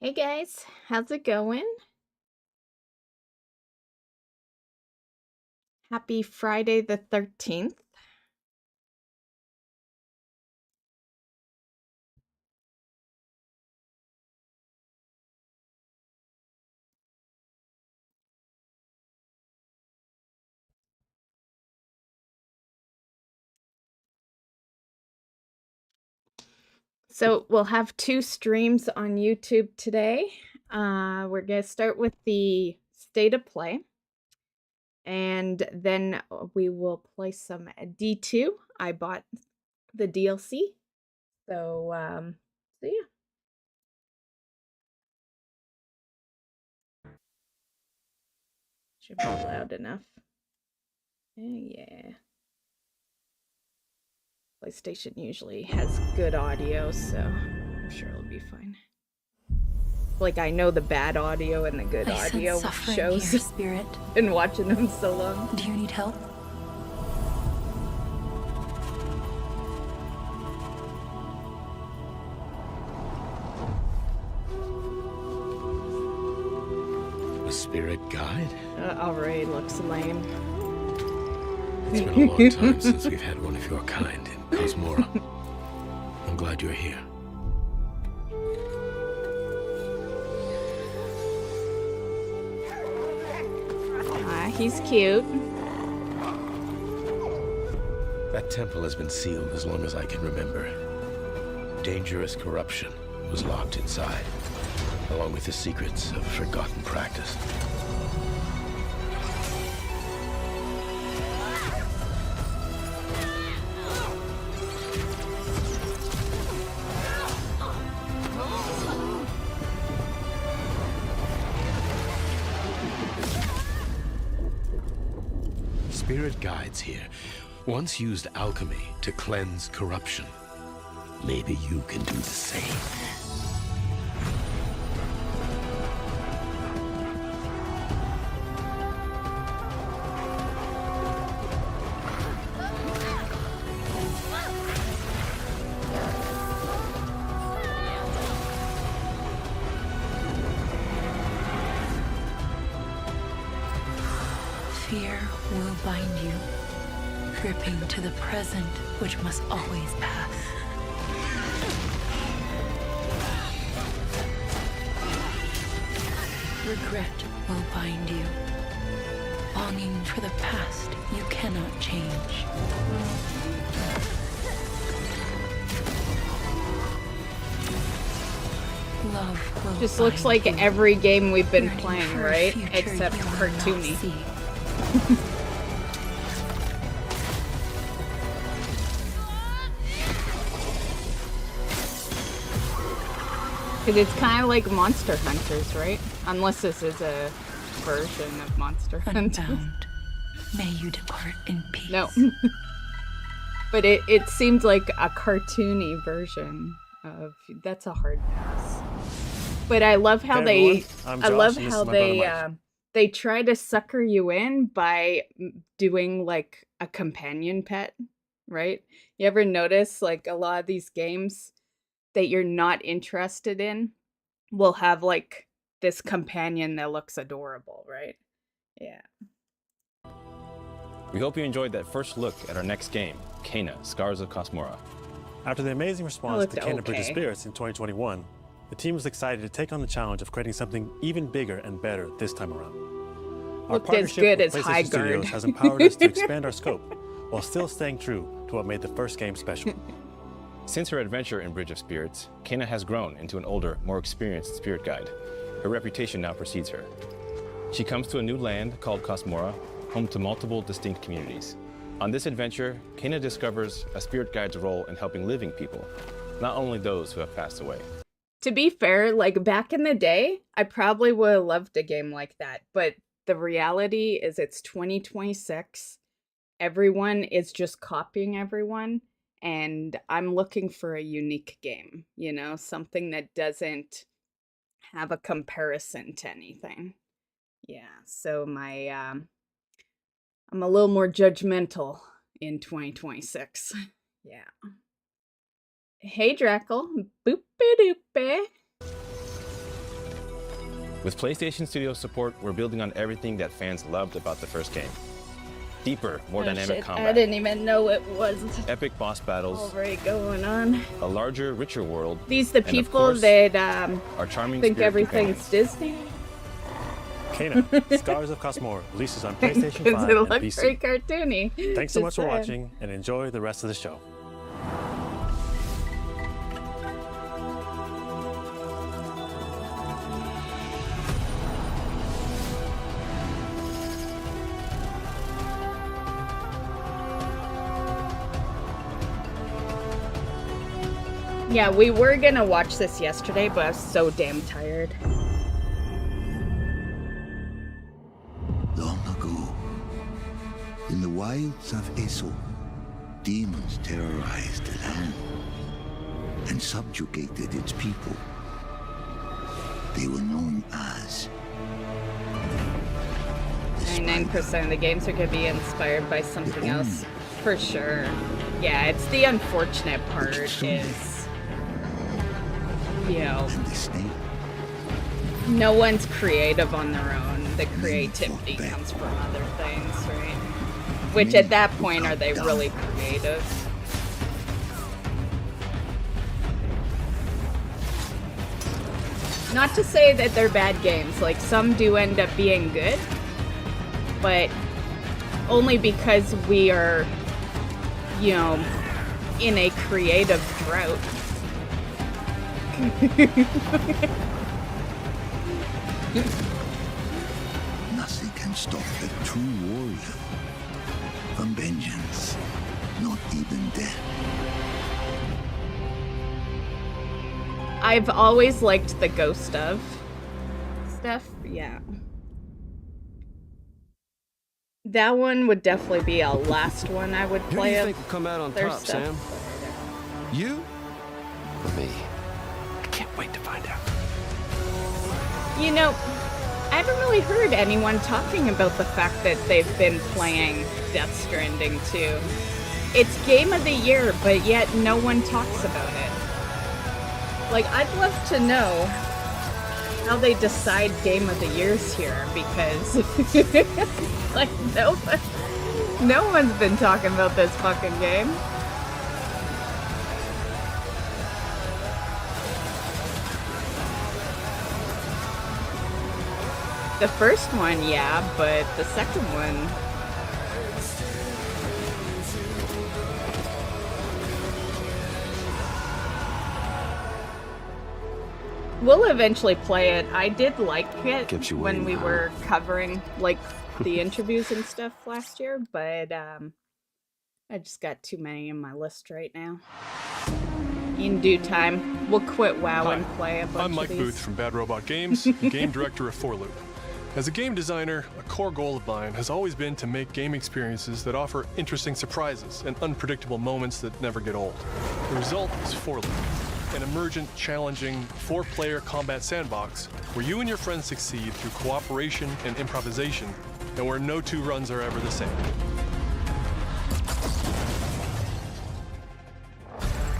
Hey guys, how's it going? Happy Friday the 13th. So we'll have two streams on YouTube today. We're going to start with the state of play. And then we will play some D2. I bought the DLC. So yeah. Should be loud enough. Yeah. PlayStation usually has good audio, so I'm sure it'll be fine. Like, I know the bad audio and the good audio shows. Here, Spirit. Been watching them so long. Do you need help? A spirit guide? Alright, looks lame. It's been a long time since we've had one of your kind in Cosmora. I'm glad you're here. He's cute. That temple has been sealed as long as I can remember. Dangerous corruption was locked inside, along with the secrets of a forgotten practice. Spirit guides here once used alchemy to cleanse corruption. Maybe you can do the same. Fear will bind you, gripping to the present, which must always pass. Regret will bind you, longing for the past you cannot change. Love will Just looks like bind you, every game we've been yearning playing, for a right? future Except you will not cartoony. see. Because it's kind of like Monster Hunters, right? Unless this is a version of Monster Hunters. Unbound, may you depart in peace. No. But it seemed like a cartoony version of... That's a hard pass. But I love how they try to sucker you in by doing like a companion pet, right? You ever notice like a lot of these games that you're not interested in will have like this companion that looks adorable, right? Yeah. We hope you enjoyed that first look at our next game, Kena, Scars of Cosmora. After the amazing response to Kena Bridge of okay. Spirits in 2021, the team was excited to take on the challenge of creating something even bigger and better this time around. Our Looked as partnership good with as PlayStation Highguard. Studios has empowered us to expand our scope while still staying true to what made the first game special. Since her adventure in Bridge of Spirits, Kena has grown into an older, more experienced spirit guide. Her reputation now precedes her. She comes to a new land called Cosmora, home to multiple distinct communities. On this adventure, Kena discovers a spirit guide's role in helping living people, not only those who have passed away. To be fair, like back in the day, I probably would have loved a game like that. But the reality is it's 2026. Everyone is just copying everyone. And I'm looking for a unique game, you know, something that doesn't have a comparison to anything. Yeah, so I'm a little more judgmental in 2026. Yeah. Hey, Drackle. Boopy doopy. With PlayStation Studios support, we're building on everything that fans loved about the first game. Deeper, more dynamic I combat, didn't even know it was epic boss battles, already going on. a larger, richer world. These the and of people course, that our charming think spirit everything's companions. Disney. Kena, Scars of Cosmora, releases on PlayStation 5 Because and it looks PC. very cartoony. Thanks so much Just for saying. watching, and enjoy the rest of the show. Yeah, we were gonna watch this yesterday, but I was so damn tired. Long ago, in the wilds of Eso, demons terrorized the land and subjugated its people. They were known as 99% of the games are gonna be inspired by something else, for sure. Yeah, it's the unfortunate part is, you know, and the snake. no one's creative on their own. The creativity comes from other things, right? Which at that point, are they really creative? Not to say that they're bad games, like some do end up being good, but only because we are, you know, in a creative drought. Nothing can stop the true warrior from vengeance, not even death. I've always liked the Ghost of stuff, yeah. That one would definitely be a last one I would Who do play you of think will come out on their top, stuff. Sam? You or me? I can't wait to find out. You know, I haven't really heard anyone talking about the fact that they've been playing Death Stranding 2. It's Game of the Year, but yet no one talks about it. Like, I'd love to know how they decide Game of the Years here, because like no one's been talking about this fucking game. The first one, yeah, but the second one... We'll eventually play it. I did like it Kept you when waiting, we huh? were covering, like, the interviews and stuff last year, but, I just got too many in my list right now. In due time, we'll quit WoW Hi, and play a bunch I'm Mike of these. Booth from Bad Robot Games, and game director of 4Loop. As a game designer, a core goal of mine has always been to make game experiences that offer interesting surprises and unpredictable moments that never get old. The result is 4Loop, an emergent, challenging, 4-player combat sandbox where you and your friends succeed through cooperation and improvisation, and where no two runs are ever the same.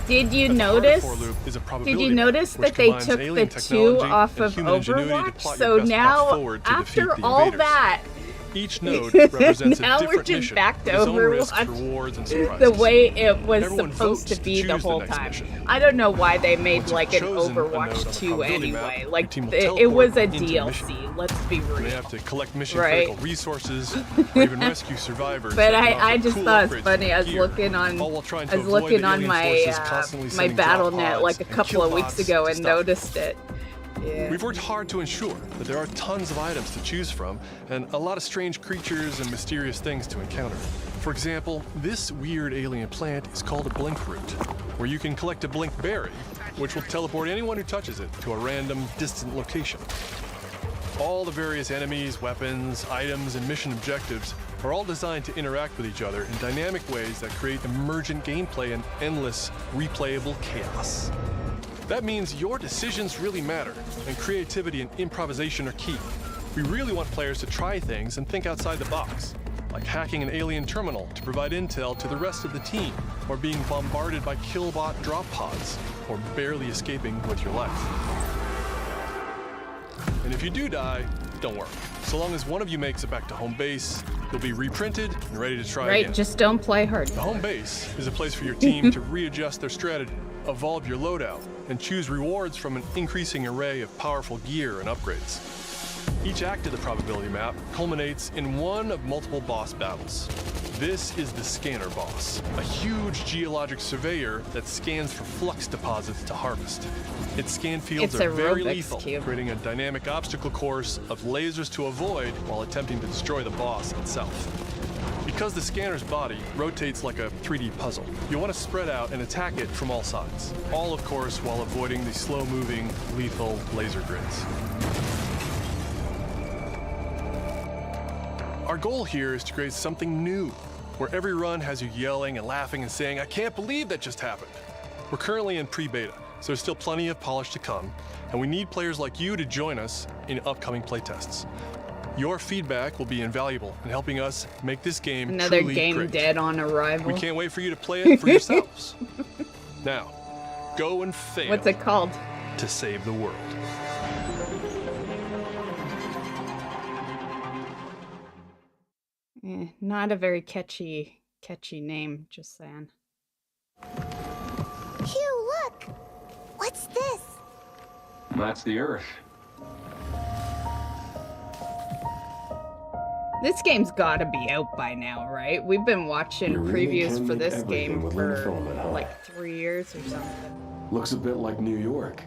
Did you At the heart of notice? 4Loop is a Did probability you map, notice which that they combines took the alien 2 technology off and of human ingenuity to Overwatch? plot So your best path now, forward to defeat after the all invaders. that, Each node represents now a we're different just mission back to with its own risks, Overwatch rewards, and surprises. the way it was Everyone supposed to votes be to the choose the whole next time. mission. I don't know why they made Once like you've an chosen a node on Overwatch the 2 probability map, anyway. your Like team will it was a teleport into the mission. DLC. Let's be You may real. have to collect mission Right. critical resources, or even rescue survivors. But that can I offer just cool thought it was upgrades funny. to I was gear, looking on all while trying to I was avoid looking the on alien my forces constantly my sending drop BattleNet pods like a and couple kill of weeks bots ago to and stop noticed it. Yeah. We've worked hard to ensure that there are tons of items to choose from and a lot of strange creatures and mysterious things to encounter. For example, this weird alien plant is called a blink root, where you can collect a blink berry, which will teleport anyone who touches it to a random, distant location. All the various enemies, weapons, items, and mission objectives are all designed to interact with each other in dynamic ways that create emergent gameplay and endless, replayable chaos. That means your decisions really matter, and creativity and improvisation are key. We really want players to try things and think outside the box, like hacking an alien terminal to provide intel to the rest of the team, or being bombarded by killbot drop pods, or barely escaping with your life. And if you do die, don't worry. So long as one of you makes it back to home base, you'll be reprinted and ready to try Right, again. just don't play hard. The home base is a place for your team to readjust their strategy, evolve your loadout, and choose rewards from an increasing array of powerful gear and upgrades. Each act of the probability map culminates in one of multiple boss battles. This is the Scanner Boss, a huge geologic surveyor that scans for flux deposits to harvest. Its scan fields It's a are very Rubik's lethal, Cube. creating a dynamic obstacle course of lasers to avoid while attempting to destroy the boss itself. Because the scanner's body rotates like a 3D puzzle, you want to spread out and attack it from all sides. All, of course, while avoiding the slow-moving, lethal laser grids. Our goal here is to create something new, where every run has you yelling and laughing and saying, "I can't believe that just happened." We're currently in pre-beta, so there's still plenty of polish to come, and we need players like you to join us in upcoming playtests. Your feedback will be invaluable in helping us make this game Another truly game great. dead on arrival. We can't wait for you to play it for yourselves. Now, go and fail What's it called? to save the world. Not a very catchy name, just saying. Hugh, look! What's this? That's the Earth. This game's gotta be out by now, right? We've been watching You really previews can for make this everything game with for lymphoma, huh? like 3 years or something. Looks a bit like New York.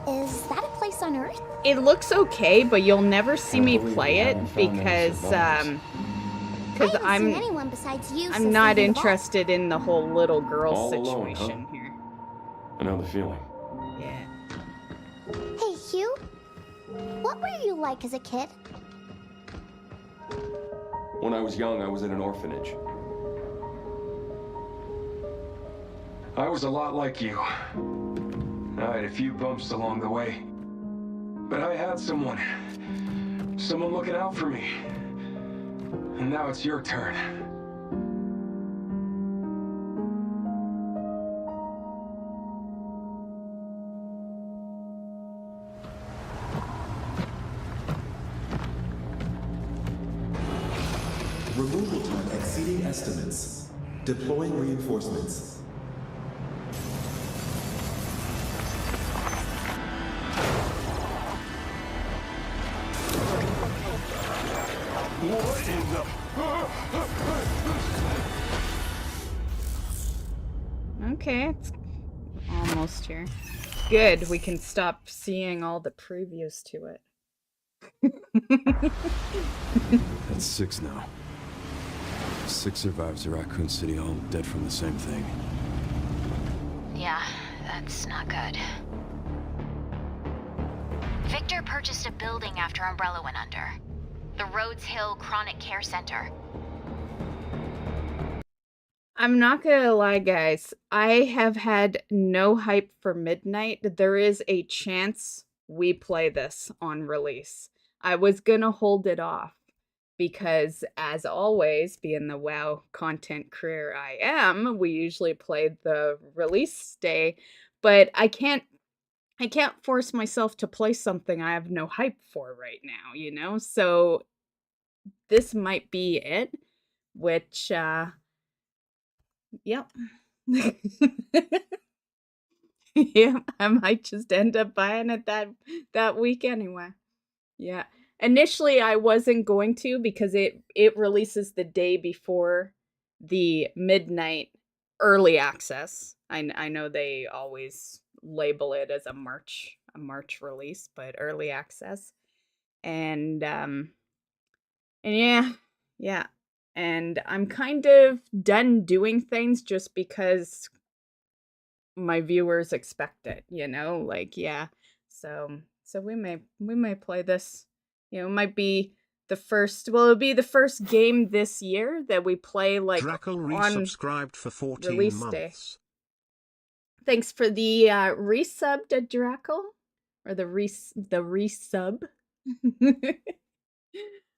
Is that a place on Earth? It looks okay, but you'll never see me believe play we it haven't found any because survivors. I haven't seen anyone besides you I'm since not leaving the vault. interested in the whole little girl All alone, situation huh? here. I know the feeling. Yeah. Hey, Hugh. What were you like as a kid? When I was young, I was in an orphanage. I was a lot like you. I had a few bumps along the way. But I had someone looking out for me. And now it's your turn. Removal time exceeding estimates. Deploying reinforcements. What in the... Okay, it's almost here. Good, we can stop seeing all the previews to it. That's 6 now. 6 survivors of Raccoon City, all dead from the same thing. Yeah, that's not good. Victor purchased a building after Umbrella went under. The Rhodes Hill Chronic Care Center. I'm not gonna lie, guys. I have had no hype for Midnight. There is a chance we play this on release. I was gonna hold it off because, as always, being the WoW content creator I am, we usually play the release day, but I can't force myself to play something I have no hype for right now, you know? So this might be it, which yep. Yeah, I might just end up buying it that week anyway. Yeah. Initially, I wasn't going to because it releases the day before the Midnight early access. I know they always label it as a March release, but early access. And yeah. And I'm kind of done doing things just because my viewers expect it, you know? Like, yeah. So we may play this. You know, it might be the first, well, it'll be the first game this year that we play like Drackle on resubscribed for 14 release months. day. Thanks for the resub to Drackle, or the resub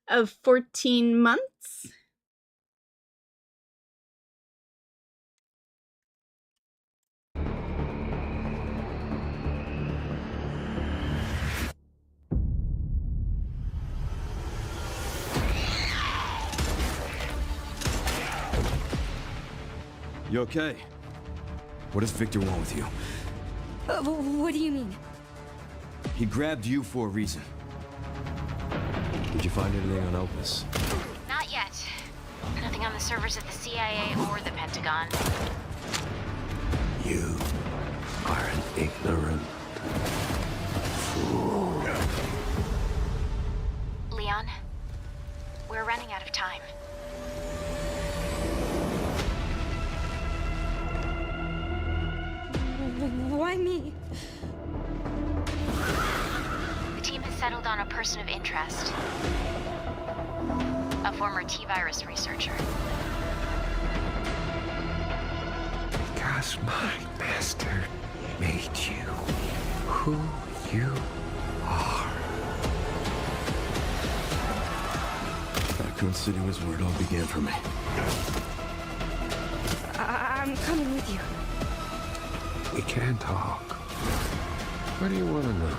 of 14 months. You okay? What does Victor want with you? What do you mean? He grabbed you for a reason. Did you find anything on Opus? Not yet. Nothing on the servers at the CIA or the Pentagon. You are an ignorant fool. Leon, we're running out of time. Why me? The team has settled on a person of interest. A former T-virus researcher. Because my master made you who you are. Raccoon City was where it all began for me. I'm coming with you. We can talk. What do you want to know?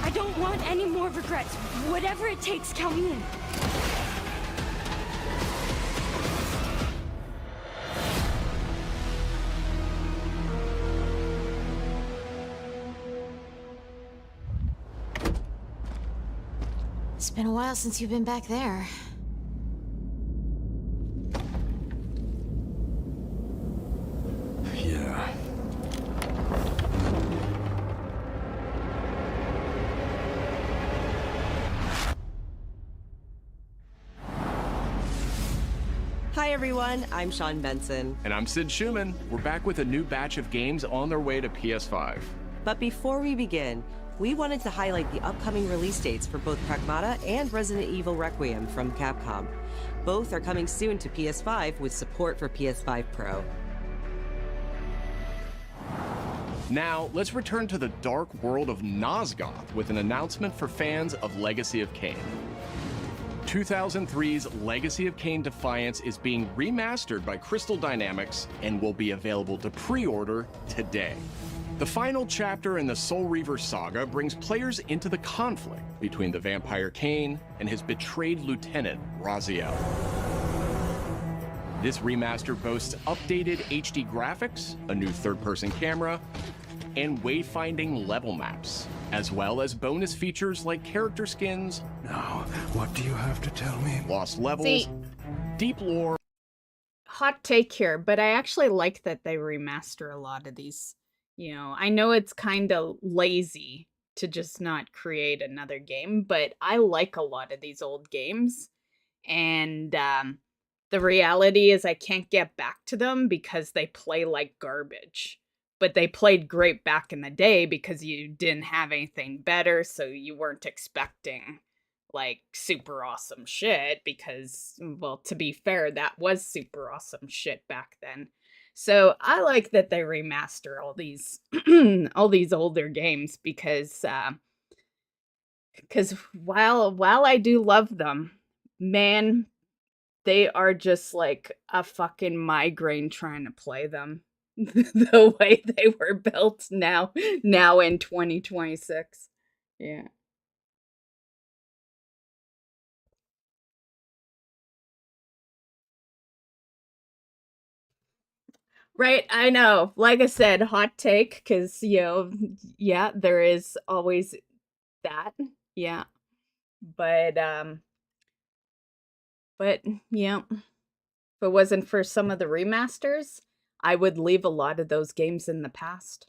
I don't want any more regrets. Whatever it takes, count me in. It's been a while since you've been back there. Yeah. Hi everyone, I'm Sean Benson. And I'm Sid Schumann. We're back with a new batch of games on their way to PS5. But before we begin, we wanted to highlight the upcoming release dates for both Pragmata and Resident Evil Requiem from Capcom. Both are coming soon to PS5 with support for PS5 Pro. Now, let's return to the dark world of Nosgoth with an announcement for fans of Legacy of Kain. 2003's Legacy of Kain Defiance is being remastered by Crystal Dynamics and will be available to pre-order today. The final chapter in the Soul Reaver saga brings players into the conflict between the vampire Kain and his betrayed lieutenant, Raziel. This remaster boasts updated HD graphics, a new third-person camera, and wayfinding level maps, as well as bonus features like character skins. Now, what do you have to tell me? Lost levels, See, deep lore. hot take here, but I actually like that they remaster a lot of these. You know, I know it's kind of lazy to just not create another game, but I like a lot of these old games. And the reality is I can't get back to them because they play like garbage. But they played great back in the day because you didn't have anything better, so you weren't expecting like super awesome shit because, well, to be fair, that was super awesome shit back then. So I like that they remaster all these all these older games because while I do love them, man, they are just like a fucking migraine trying to play them. The way they were built now in 2026. Yeah. Right, I know. Like I said, hot take, because, you know, yeah, there is always that. Yeah. But, yeah. If it wasn't for some of the remasters, I would leave a lot of those games in the past.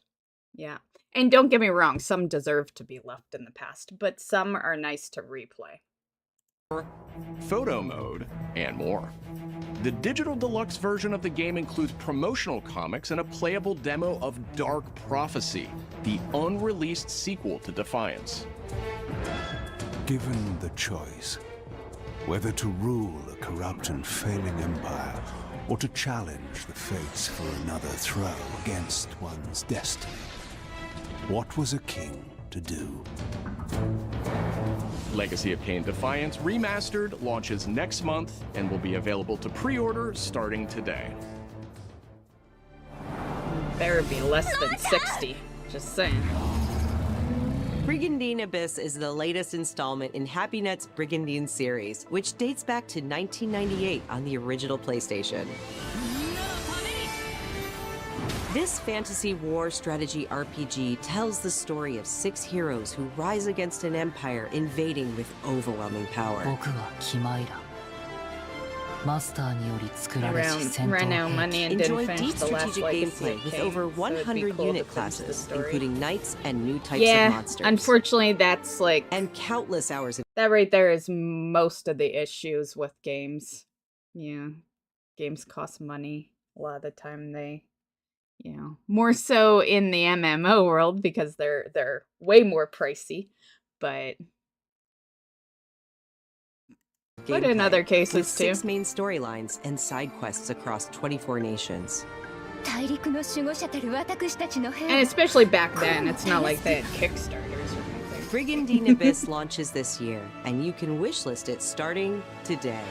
Yeah. And don't get me wrong, some deserve to be left in the past, but some are nice to replay. Photo mode, and more. The digital deluxe version of the game includes promotional comics and a playable demo of Dark Prophecy, the unreleased sequel to Defiance. Given the choice, whether to rule a corrupt and failing empire, or to challenge the fates for another throw against one's destiny, what was a king to do? Legacy of Kain Defiance Remastered launches next month and will be available to pre-order starting today. Better be less than 60, just saying. Brigandine Abyss is the latest installment in HappyNet's Brigandine series, which dates back to 1998 on the original PlayStation. This fantasy war strategy RPG tells the story of 6 heroes who rise against an empire invading with overwhelming power. Ran out money and didn't Enjoy finish deep the last strategic legacy gameplay with game, over so it'd be 100 cool to unit finish the classes, story. including knights and new types Yeah, of monsters. unfortunately, that's like... And countless hours of... That right there is most of the issues with games. Yeah. Games cost money. A lot of the time they, you know, more so in the MMO world because they're way more pricey, but in other cases with 6 too. main storylines and side quests across 24 nations. And especially back then, it's not like they had Kickstarters or anything. Brigandine Abyss launches this year, and you can wishlist it starting today.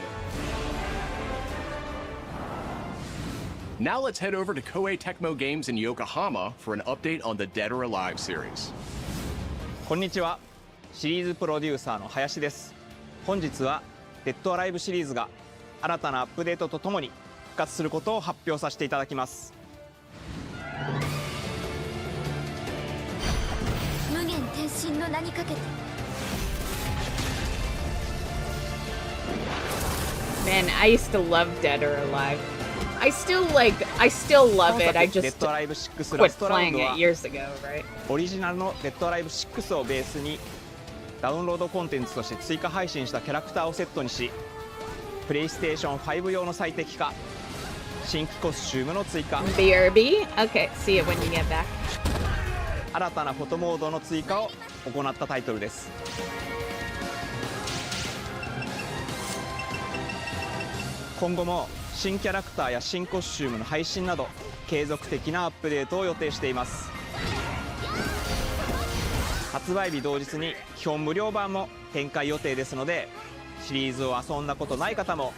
Now let's head over to Koei Tecmo Games in Yokohama for an update on the Dead or Alive series. こんにちは。シリーズプロデューサーの林です。本日はデッドアライブシリーズが新たなアップデートとともに復活することを発表させていただきます。無限転身の名にかけて。 Man, I used to love Dead or Alive. I still love it. I just quit playing it years ago, right? オリジナルのデッドアライブ6をベースにダウンロードコンテンツとして追加配信したキャラクターをセットにし、プレイステーション5用の最適化、新規コスチュームの追加、 BRB? Okay, see it when you get back. 新たなフォトモードの追加を行ったタイトルです。今後も新キャラクターや新コスチュームの配信など継続的なアップデートを予定しています。発売日同日に基本無料版も展開予定ですので、シリーズを遊んだことない方も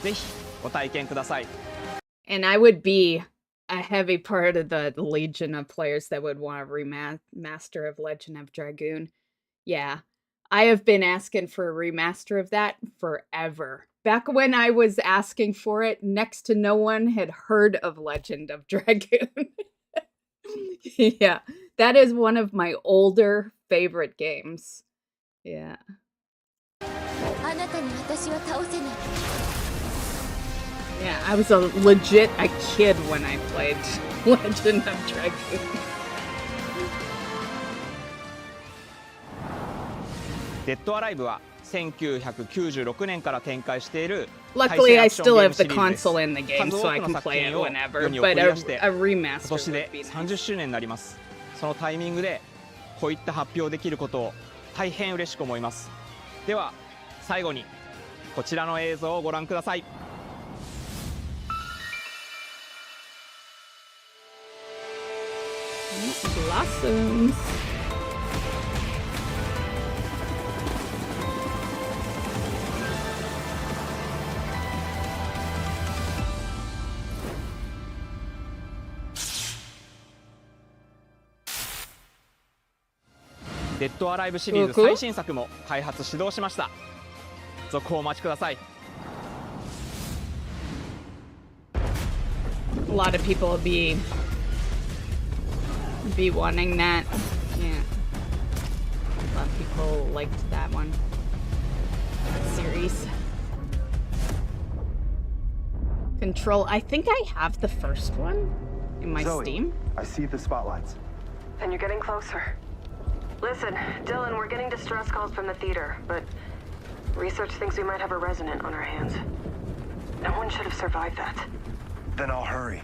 ぜひご体験ください。 And I would be a heavy part of the legion of players that would want a remaster of Legend of Dragoon. Yeah, I have been asking for a remaster of that forever. Back when I was asking for it, next to no one had heard of Legend of Dragoon. Yeah, that is one of my older favorite games. Yeah. Yeah, I was a kid when I played Legend of Dragoon. Dead or Alive は1996年から展開している Luckily, I still have the console in the game, so I can play it whenever, but a remaster 今年で would be nice. 30周年になります。そのタイミングでこういった発表できることを大変嬉しく思います。では最後にこちらの映像をご覧ください。Blossoms. Dead or Alive シリーズ最新作も開発始動しました。続報お待ちください。A lot of people be wanting that. Yeah. A lot of people liked that one. That series. Control. I think I have the first one in my Zoe, Steam. I see the spotlights. And you're getting closer. Listen, Dylan, we're getting distress calls from the theater, but research thinks we might have a resident on our hands. No one should have survived that. Then I'll hurry.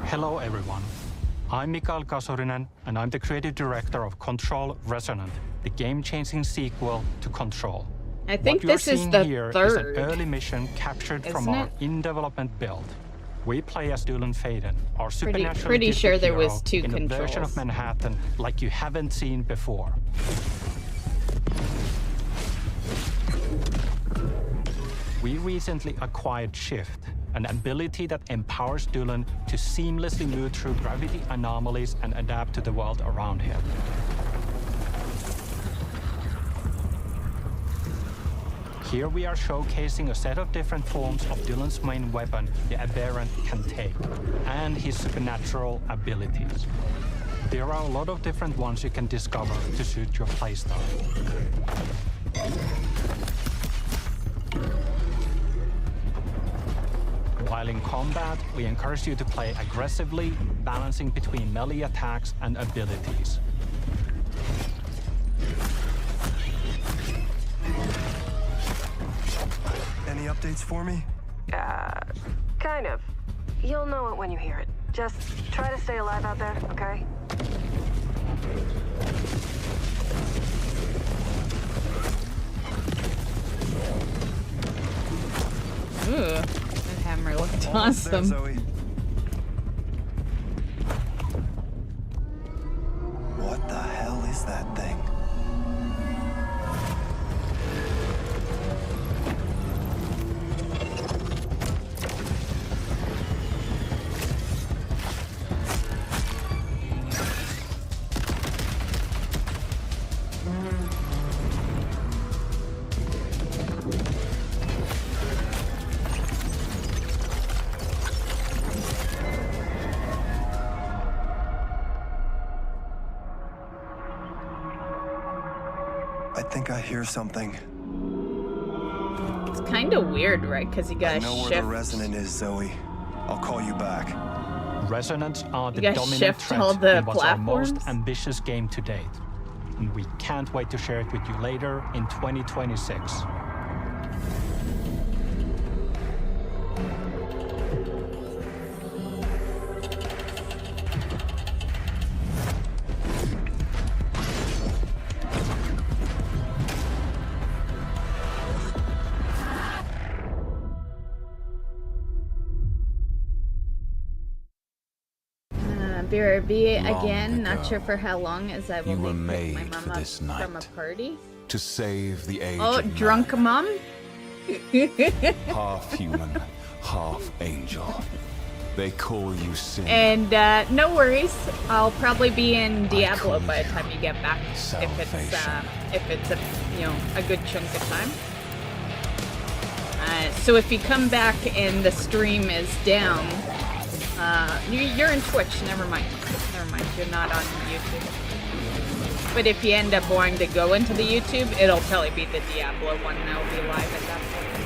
Hello, everyone. I'm Mikael Kasurinen, and I'm the creative director of Control Resonant, the game-changing sequel to Control. I think what this is seeing the here third. Is an early mission captured from Isn't our it? in-development build. We play as Dylan Faden, our supernaturally pretty gifted sure there hero was two in a version of controls. Manhattan like you haven't seen before. We recently acquired Shift, an ability that empowers Dylan to seamlessly move through gravity anomalies and adapt to the world around him. Here we are showcasing a set of different forms of Dylan's main weapon, the Aberrant can take, and his supernatural abilities. There are a lot of different ones you can discover to suit your playstyle. While in combat, we encourage you to play aggressively, balancing between melee attacks and abilities. Any updates for me? Kind of. You'll know it when you hear it. Just try to stay alive out there, okay? Ooh, that hammer looked Almost there, awesome. Zoe. What the hell is that thing? I think I hear something. It's kind of weird, right? Because you I gotta know where shift. the resonant is, Zoe. I'll call you back. Resonants are the You guys dominant shift threat all the in what's our most platforms? ambitious game to date. And we can't wait to share it with you later in 2026. BRB Long again, not ago, sure for how long, as I will you were need to pick my made mom for up this from a night. party. To save the age Oh, of drunk mom? man, half human, half angel. They call you sin. And no worries, I'll probably be in Diablo by the time you get back. If it's a a good chunk of time. So if you come back and the stream is down, you're in Twitch. Never mind. You're not on YouTube. But if you end up wanting to go into the YouTube, it'll probably be the Diablo one that'll be live at that point.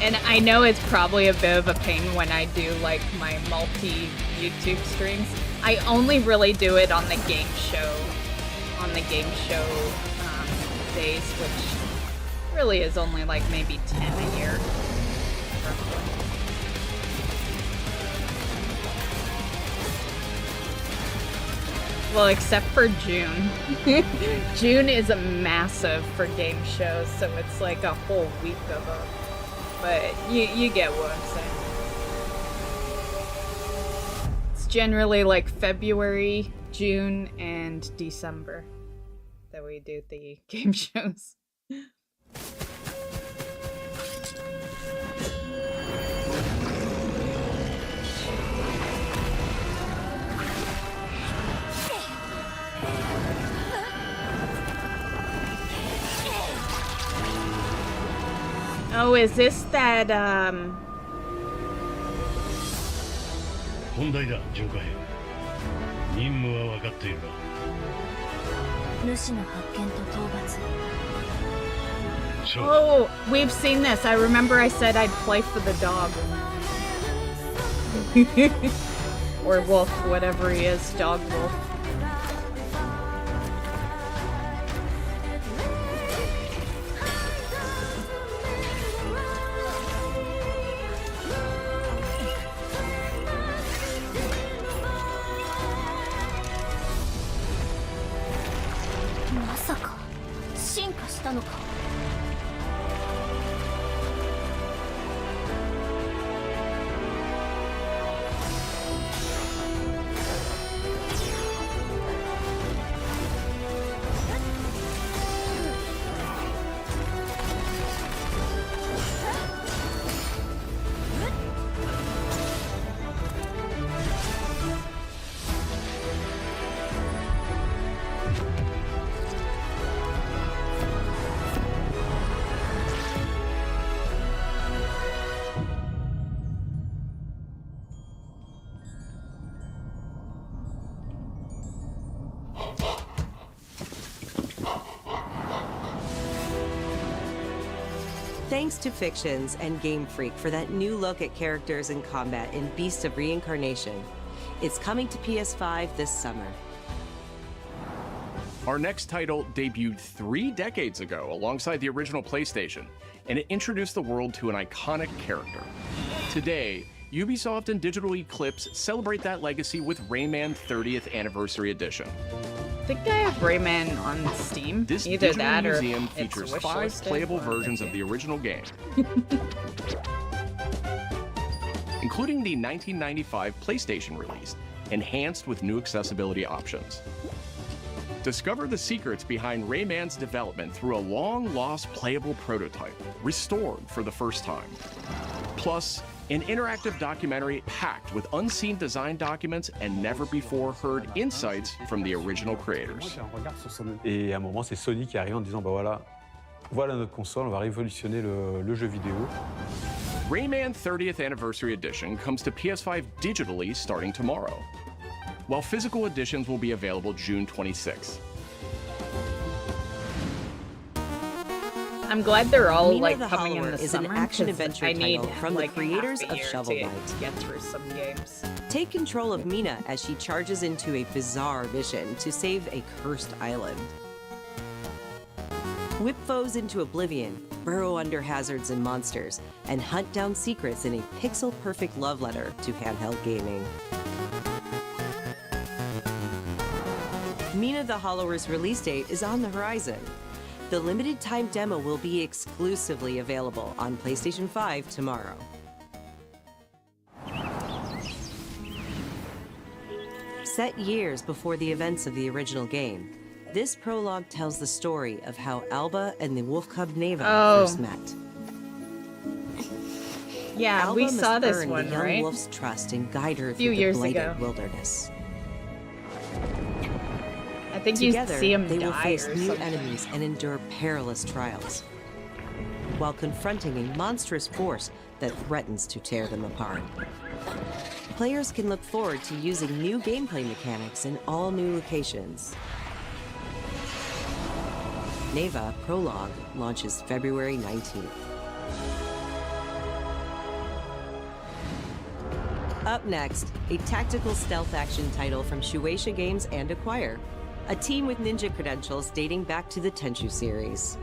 And I know it's probably a bit of a pain when I do like my multi-YouTube streams. I only really do it on the game show, days, which really is only like maybe 10 a year, roughly. Well, except for June. June is a massive for game shows, so it's like a whole week of them. But you get what I'm saying. It's generally like February, June, and December that we do the game shows. Oh, is this that, 本題だ、ジョーカー兵。任務は分かっているが。主の発見と討伐。 Oh, we've seen this. I remember I said I'd play for the dog. Or wolf, whatever he is, dog wolf. Thanks to Fictions and Game Freak for that new look at characters and combat in Beast of Reincarnation. It's coming to PS5 this summer. Our next title debuted 3 decades ago alongside the original PlayStation, and it introduced the world to an iconic character. Today, Ubisoft and Digital Eclipse celebrate that legacy with Rayman 30th Anniversary Edition. I think I have Rayman on Steam. This Either digital that or museum it's features 5 wishlisted playable or versions of the original game, including the 1995 PlayStation release, enhanced with new accessibility options. Discover the secrets behind Rayman's development through a long-lost playable prototype, restored for the first time. Plus, an interactive documentary packed with unseen design documents and never-before-heard insights from the original creators. Et à un moment, c'est Sony qui arrive en disant, bah voilà notre console, on va révolutionner le jeu vidéo. Rayman 30th Anniversary Edition comes to PS5 digitally starting tomorrow, while physical editions will be available June 26th. I'm glad they're all Mina like the coming in Hollower the is summer. an action 'cause adventure I need title from the like creators half a of year Shovel to Knight. get through some games. Take control of Mina as she charges into a bizarre mission to save a cursed island. Whip foes into oblivion, burrow under hazards and monsters, and hunt down secrets in a pixel-perfect love letter to handheld gaming. Mina the Hollower's release date is on the horizon. The limited time demo will be exclusively available on PlayStation 5 tomorrow. Set years before the events of the original game, this prologue tells the story of how Alba and the wolf cub Neva first met. Yeah, Alba we must saw this earn one, the young right? wolf's trust and guide her A few through the years blighted ago. wilderness. I think Together, you see him they will die face or new something. enemies and endure perilous trials, while confronting a monstrous force that threatens to tear them apart. Players can look forward to using new gameplay mechanics in all new locations. Neva Prologue launches February 19th. Up next, a tactical stealth action title from Shueisha Games and Acquire, a team with ninja credentials dating back to the Tenchu series.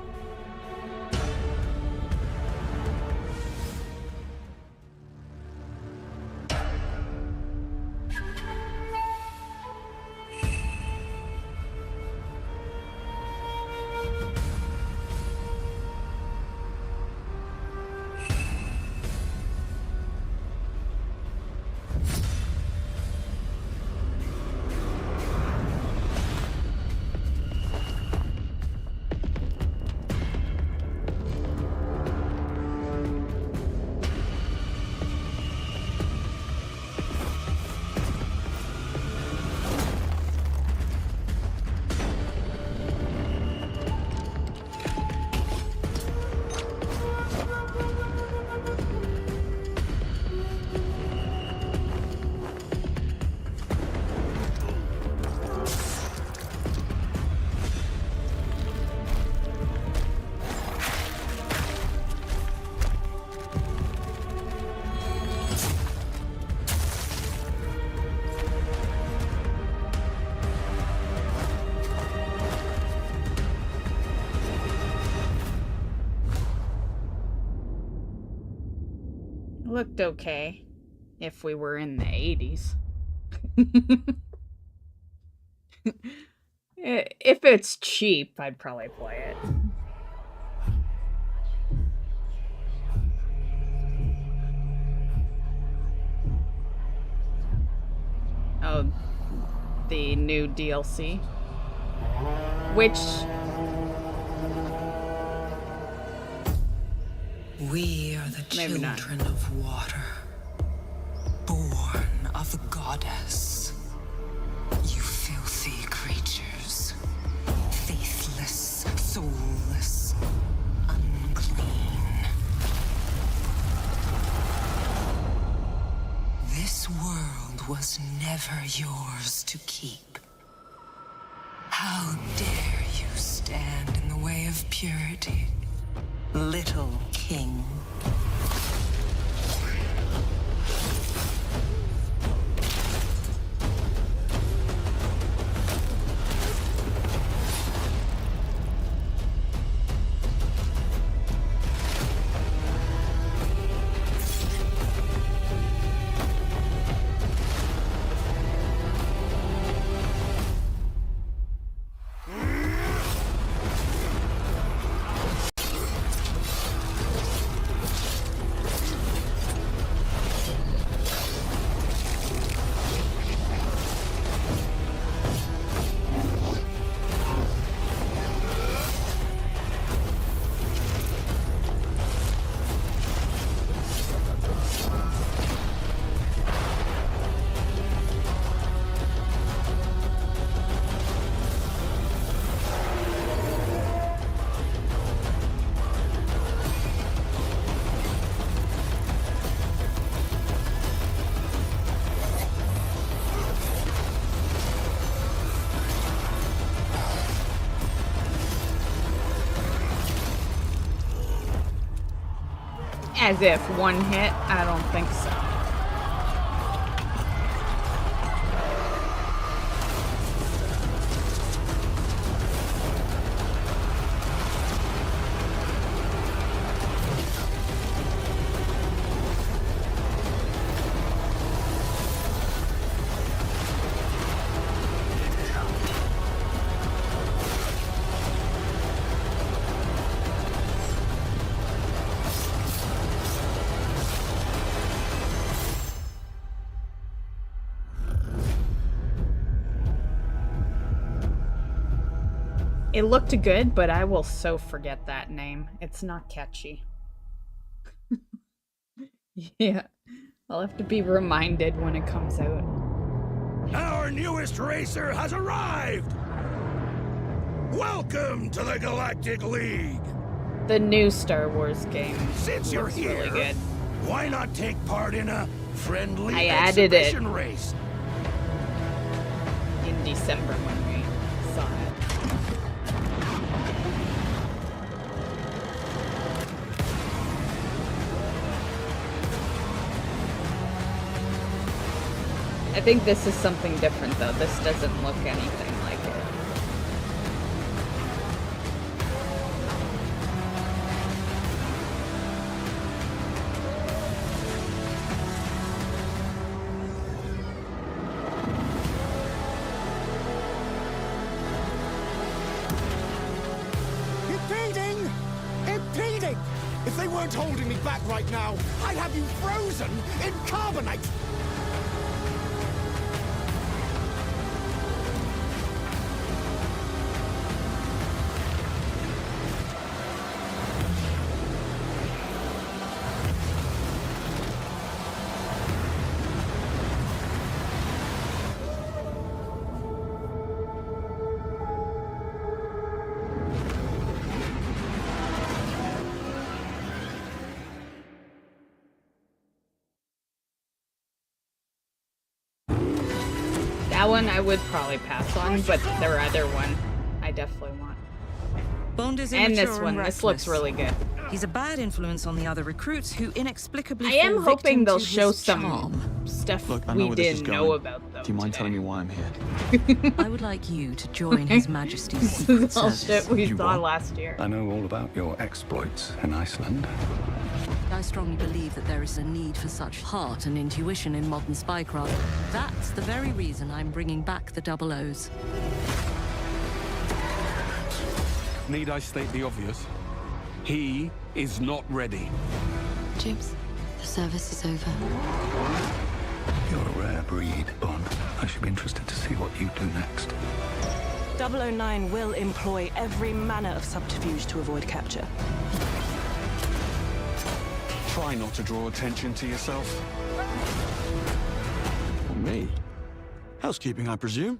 Looked okay if we were in the 80s. If it's cheap, I'd probably play it. Oh, the new DLC. Which... We are the Maybe not. children of water, born of the goddess. You filthy creatures, faithless, soulless, unclean. This world was never yours to keep. How dare you stand in the way of purity? Little king. As if one hit? I don't think so. It looked good, but I will so forget that name. It's not catchy. Yeah, I'll have to be reminded when it comes out. Our newest racer has arrived! Welcome to the Galactic League! The new Star Wars game Since you're looks here, really good. why not take part in a friendly I added it exhibition race? in December when we saw it. I think this is something different though. This doesn't look anything like it. Impeding! Impeding! If they weren't holding me back right now, I'd have you frozen in carbonite! That one I would probably pass on, but their other one I definitely want. Bond is And immature this one, and this looks reckless. really good. He's a bad influence on the other recruits who inexplicably I am fall hoping victim they'll to show his some charm. stuff Look, I know we where this is didn't know going. about though. Do you mind telling me why I'm here? I would like you to join His Majesty's This Secret is all Service. shit we You saw what? last year. I know all about your exploits in Iceland. I strongly believe that there is a need for such heart and intuition in modern spycraft. That's the very reason I'm bringing back the Double O's. Need I state the obvious? He is not ready. James, the service is over. You're a rare breed, Bond. I should be interested to see what you do next. 009 will employ every manner of subterfuge to avoid capture. Try not to draw attention to yourself. Me? Housekeeping, I presume?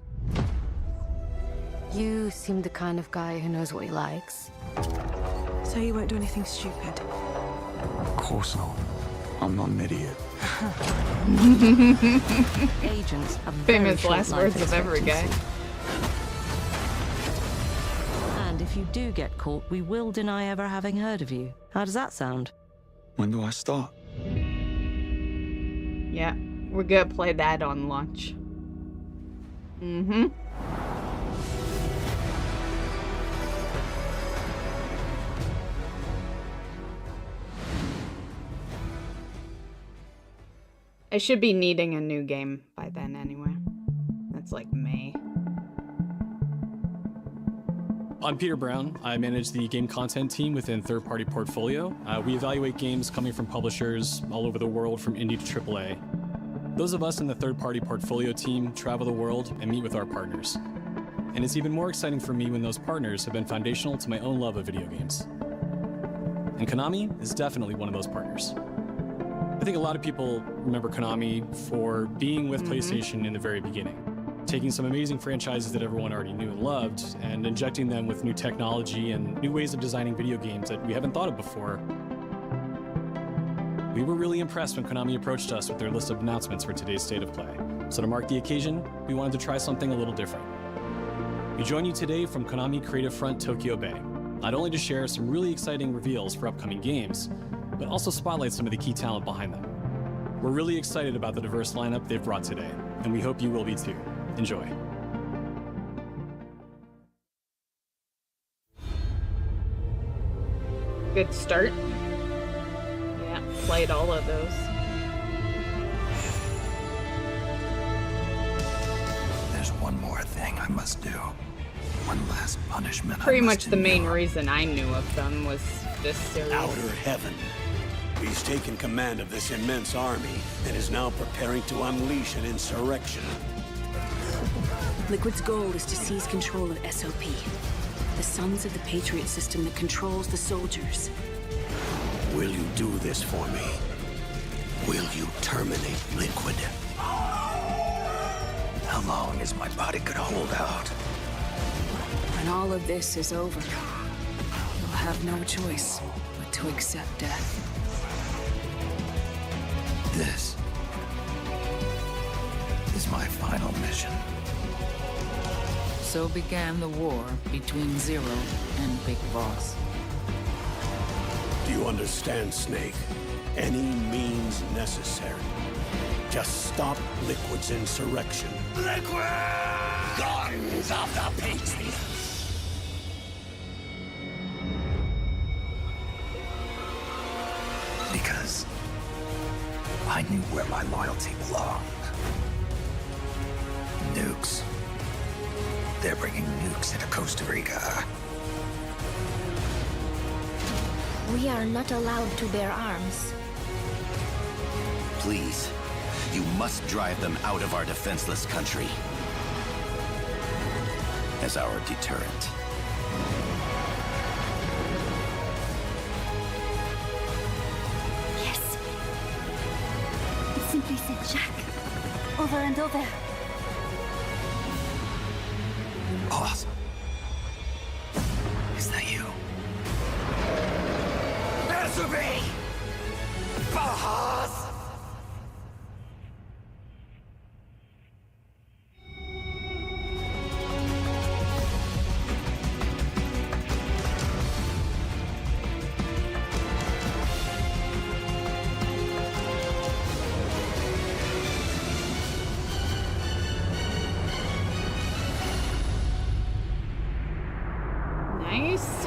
You seem the kind of guy who knows what he likes. So you won't do anything stupid. Of course not. I'm not an idiot. Agents are very Famous short last life words of every guy. expectancy. And if if you do get caught, we will deny ever having heard of you. How does that sound? When do I start? Yeah, we're gonna play that on launch. Mm-hmm. I should be needing a new game by then anyway. That's like May. I'm Peter Brown. I manage the game content team within Third Party Portfolio. We evaluate games coming from publishers all over the world, from indie to AAA. Those of us in the Third Party Portfolio team travel the world and meet with our partners. And it's even more exciting for me when those partners have been foundational to my own love of video games. And Konami is definitely one of those partners. I think a lot of people remember Konami for being with PlayStation in the very beginning, taking some amazing franchises that everyone already knew and loved and injecting them with new technology and new ways of designing video games that we haven't thought of before. We were really impressed when Konami approached us with their list of announcements for today's State of Play. So to mark the occasion, we wanted to try something a little different. We join you today from Konami Creative Front Tokyo Bay, not only to share some really exciting reveals for upcoming games, but also spotlight some of the key talent behind them. We're really excited about the diverse lineup they've brought today, and we hope you will be too. Enjoy. Good start. Yeah, played all of those. There's one more thing I must do. One last punishment. Pretty much the main reason I knew of them was this series. Outer Heaven. He's taken command of this immense army and is now preparing to unleash an insurrection. Liquid's goal is to seize control of SOP, the Sons of the Patriot system that controls the soldiers. Will you do this for me? Will you terminate Liquid? How long is my body gonna hold out? When all of this is over, you'll have no choice but to accept death. This is my final mission. So began the war between Zero and Big Boss. Do you understand, Snake? Any means necessary. Just stop Liquid's insurrection. Liquid! Guns of the Patriots! Because I knew where my loyalty belonged. Nukes. They're bringing nukes into Costa Rica. We are not allowed to bear arms. Please, you must drive them out of our defenseless country. As our deterrent. Yes. It simply said Jack. Over and over. Awesome. Is that you? Answer me! Bahas! Nice.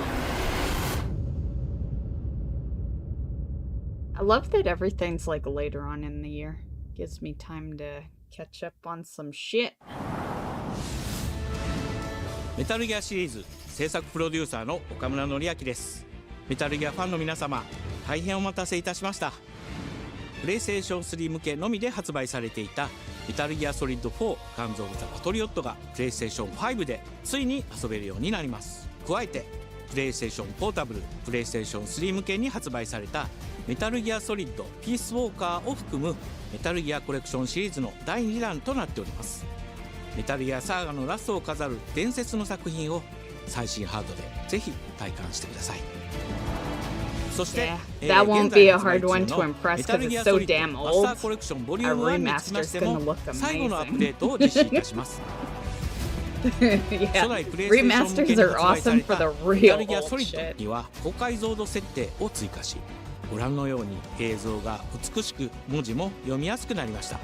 I love that everything's like later on in the year. Gives me time to catch up on some shit. メタルギアシリーズ制作プロデューサーの岡村典明です。メタルギアファンの皆様、大変お待たせいたしました。プレイステーション3向けのみで発売されていたメタルギアソリッド4ガンズ・オブ・ザ・パトリオットがプレイステーション5でついに遊べるようになります。加えてプレイステーションポータブル、プレイステーション3向けに発売されたメタルギアソリッドピースウォーカーを含むメタルギアコレクションシリーズの第2弾となっております。メタルギアサーガのラストを飾る伝説の作品を最新ハードでぜひ体感してください。そして、That won't be a hard one to impress because it's so damn old. A remaster is gonna look amazing. 最後のアップデートを実施いたします。初代プレイステーション向けに発売されたメタルギアソリッドには高解像度設定を追加し、ご覧のように映像が美しく文字も読みやすくなりました。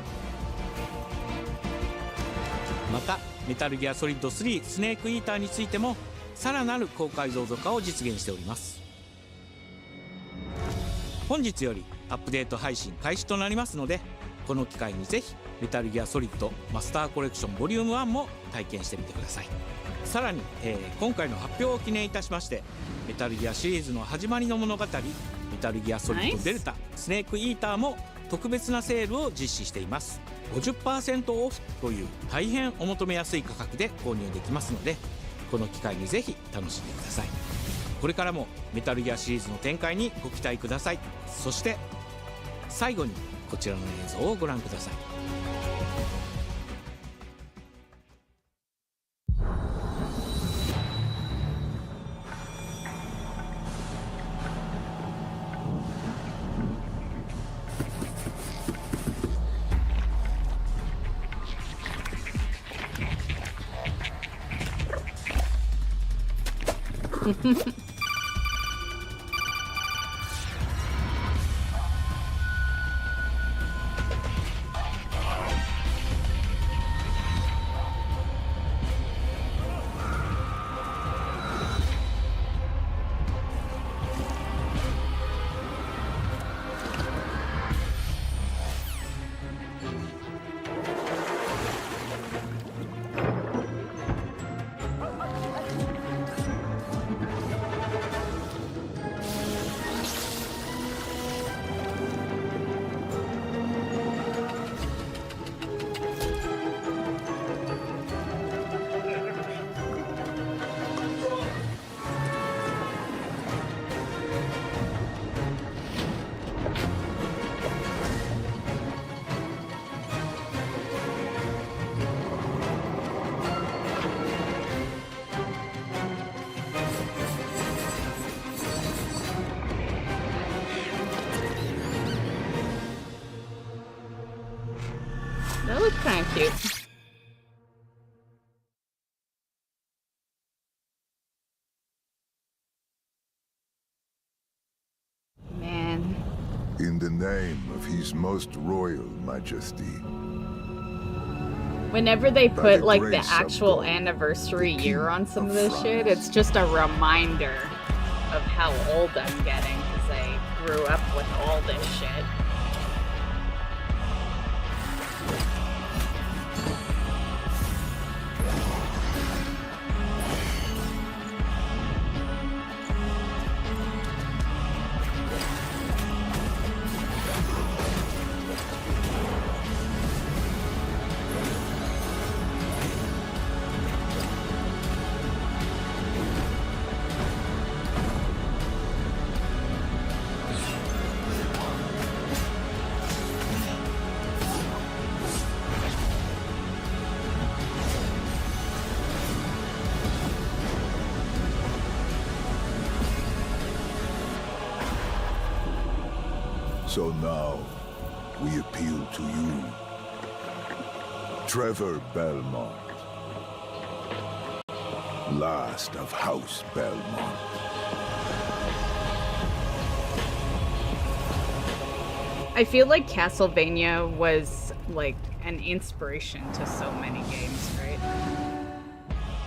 またメタルギアソリッド3スネークイーターについてもさらなる高解像度化を実現しております。本日よりアップデート配信開始となりますので、この機会にぜひメタルギアソリッドマスターコレクションボリューム1も体験してみてください。さらに、今回の発表を記念いたしまして、メタルギアシリーズの始まりの物語メタルギアソリッドデルタスネークイーターも特別なセールを実施しています。 50% オフという大変お求めやすい価格で購入できますので、この機会にぜひ楽しんでください。これからもメタルギアシリーズの展開にご期待ください。そして最後にこちらの映像をご覧ください。That looks kind of cute. Man. In the name of His Most Royal Majesty. Whenever they put like the actual anniversary year on some of this shit, it's just a reminder of how old I'm getting because I grew up with all this shit. So now, we appeal to you, Trevor Belmont, last of House Belmont. I feel like Castlevania was like an inspiration to so many games, right?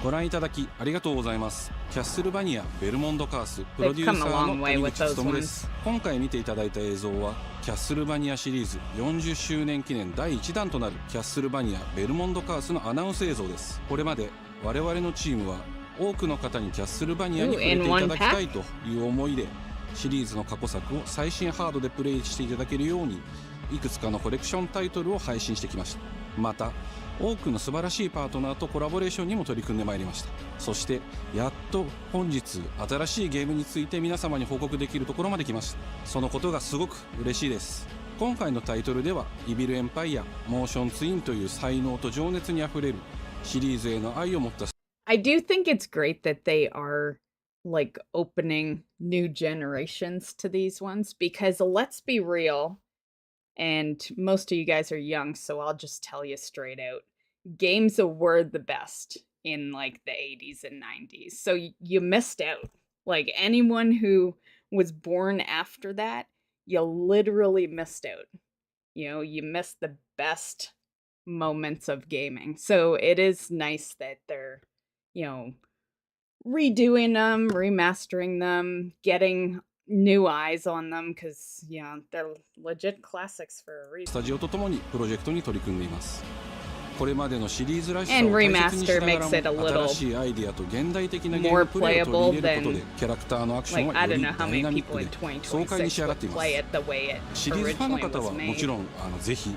ご覧いただきありがとうございます。キャッスルバニアベルモンドカースプロデューサーの谷口勉です。今回見ていただいた映像はキャッスルバニアシリーズ40周年記念第1弾となるキャッスルバニアベルモンドカースのアナウンス映像です。これまで我々のチームは多くの方にキャッスルバニアに触れていただきたいという思いでシリーズの過去作を最新ハードでプレイしていただけるようにいくつかのコレクションタイトルを配信してきました。また多くの素晴らしいパートナーとコラボレーションにも取り組んでまいりました。そしてやっと本日新しいゲームについて皆様に報告できるところまで来ました。そのことがすごく嬉しいです。今回のタイトルではイビルエンパイアモーションツインという才能と情熱にあふれるシリーズへの愛を持った I do think it's great that they are like opening new generations to these ones because let's be real, and most of you guys are young, so I'll just tell you straight out. Games were the best in like the 80s and 90s. So you missed out. Like anyone who was born after that, you literally missed out. You know, you missed the best moments of gaming. So it is nice that they're, you know, redoing them, remastering them, getting new eyes on them, because, yeah, they're legit classics for a reason. スタジオとともにプロジェクトに取り組んでいます。これまでのシリーズらしさを And 大切にしな remaster がら makes it a も little 新しいアイディアと現代的なゲー more ムプレイを取り入 playable れることで than キャラクターのアクション like は I よ don't り know how ダイ many ナミッ people ク in で爽快に 2026 仕上がって would います play it the way it シリーズファンの originally 方 was はも made. ちろんぜひ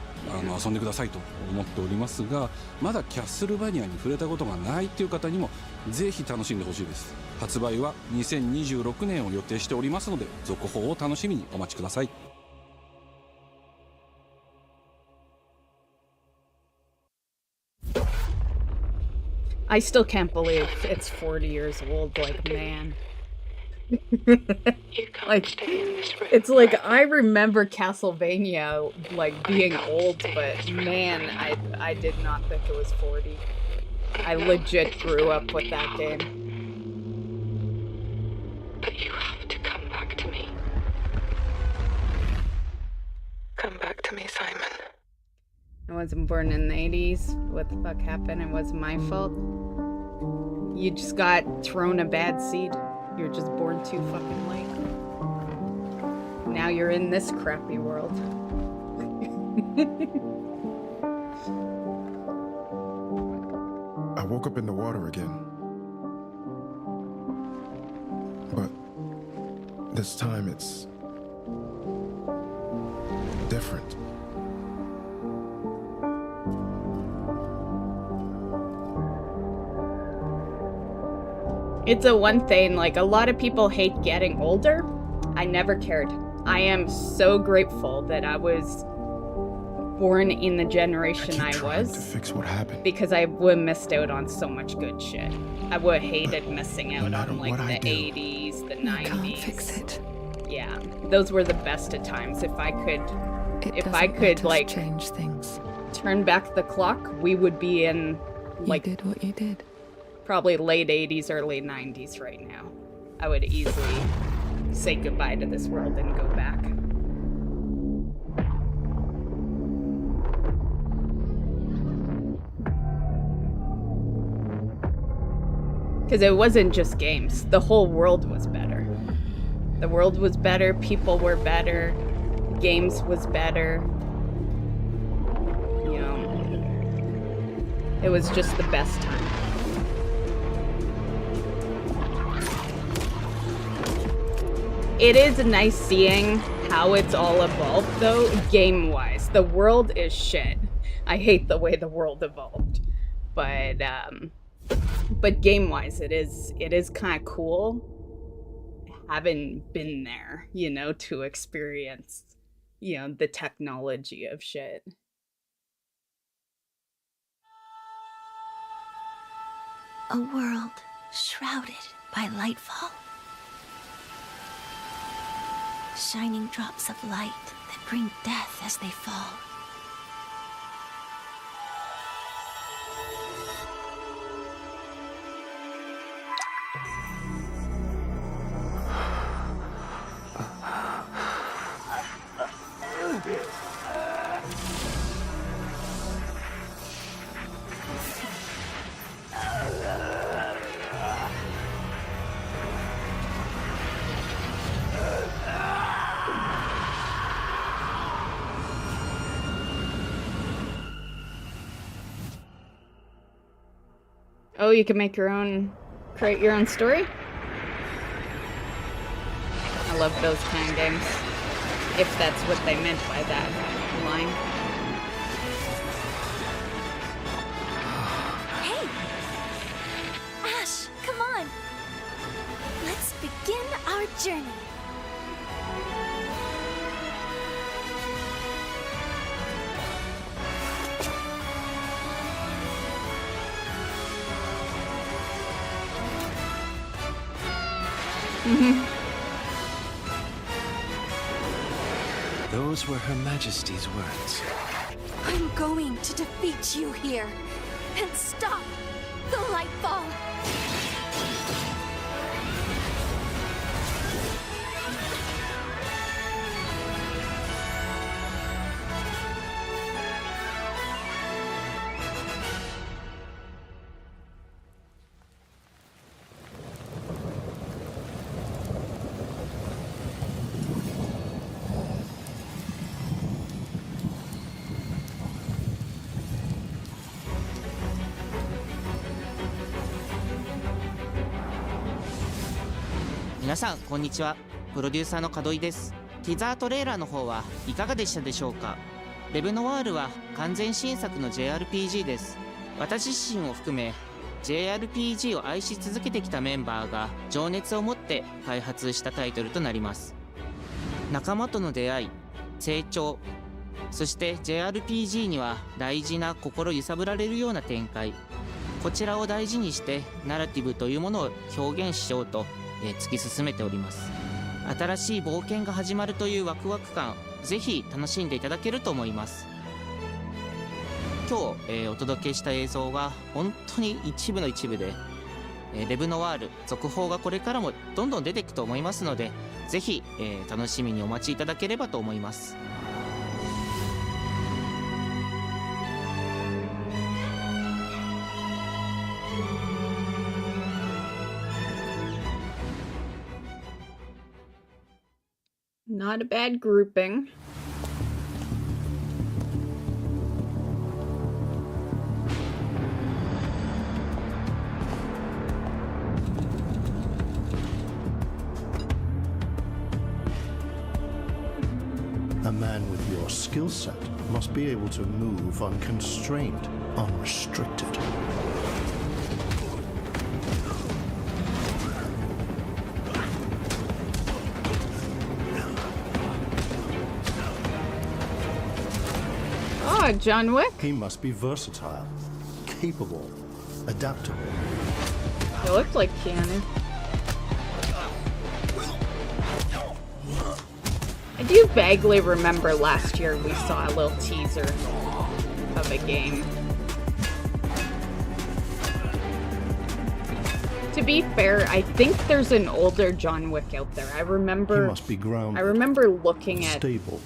遊んでくださいと思っておりますが、まだキャッスルバニアに触れたことがないという方にもぜひ楽しんでほしいです。発売は2026年を予定しておりますので、続報を楽しみにお待ちください。I still can't believe it's 40 years old. Like, man. Like, it's like I remember Castlevania like being old, but man, I did not think it was 40. I legit grew up with that game. But you have to come back to me. Come back to me, Simon. I wasn't born in the 80s. What the fuck happened? It wasn't my fault. You just got thrown a bad seed. You're just born too fucking late. Now you're in this crappy world. I woke up in the water again. But this time it's different. It's a one thing, like a lot of people hate getting older. I never cared. I am so grateful that I was born in the generation I was. To fix what happened. Because I would have missed out on so much good shit. I would have hated missing out on like the 80s, the 90s. Can't fix it. Yeah, those were the best of times. If I could like change things. Turn back the clock, we would be in like You did what you did. Probably late 80s, early 90s right now. I would easily say goodbye to this world and go back. Because it wasn't just games. The whole world was better. The world was better, people were better, games was better. You know, it was just the best time. It is nice seeing how it's all evolved, though, game-wise. The world is shit. I hate the way the world evolved. But game-wise, it is kind of cool having been there, you know, to experience, you know, the technology of shit. A world shrouded by lightfall. Shining drops of light that bring death as they fall. Oh, you can make your own, create your own story? I love those kind of games. If that's what they meant by that line. Hey! Ash, come on! Let's begin our journey. Those were Her Majesty's words. I'm going to defeat you here and stop Delightful. 皆さんこんにちは。プロデューサーの門井です。ティザートレーラーの方はいかがでしたでしょうか。レブノワールは完全新作の JRPG です。私自身を含め JRPG を愛し続けてきたメンバーが情熱を持って開発したタイトルとなります。仲間との出会い、成長、そして JRPG には大事な心揺さぶられるような展開、こちらを大事にしてナラティブというものを表現しようと突き進めております。新しい冒険が始まるというワクワク感、ぜひ楽しんでいただけると思います。今日、お届けした映像は本当に一部の一部で、レブノワール続報がこれからもどんどん出ていくと思いますので、ぜひ、楽しみにお待ちいただければと思います。Not a bad grouping. A man with your skill set must be able to move unconstrained, unrestricted. Oh, John Wick? He must be versatile, capable, adaptable. He looked like Keanu. I do vaguely remember last year we saw a little teaser of a game. To be fair, I think there's an older John Wick out there. I remember. He must be grounded, I remember looking at stable,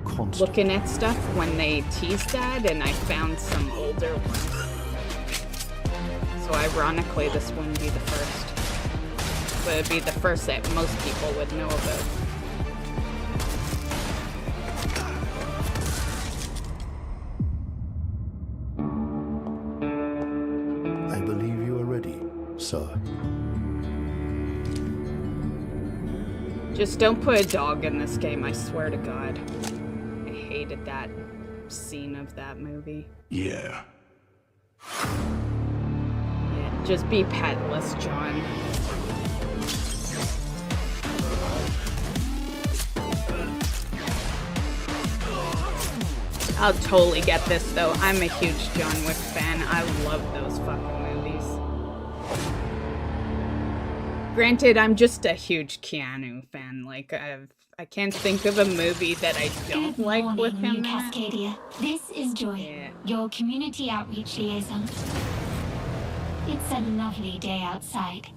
constant. looking at stuff when they teased that, and I found some older ones. So ironically, this wouldn't be the first, but it'd be the first that most people would know about. I believe you are ready, sir. Just don't put a dog in this game, I swear to God. I hated that scene of that movie. Yeah. Yeah, just be petless, John. I'll totally get this though. I'm a huge John Wick fan. I love those fucking movies. Granted, I'm just a huge Keanu fan. Like, I can't think of a movie that I don't like with him. New Cascadia. This is Joy, your community outreach liaison. It's a lovely day outside.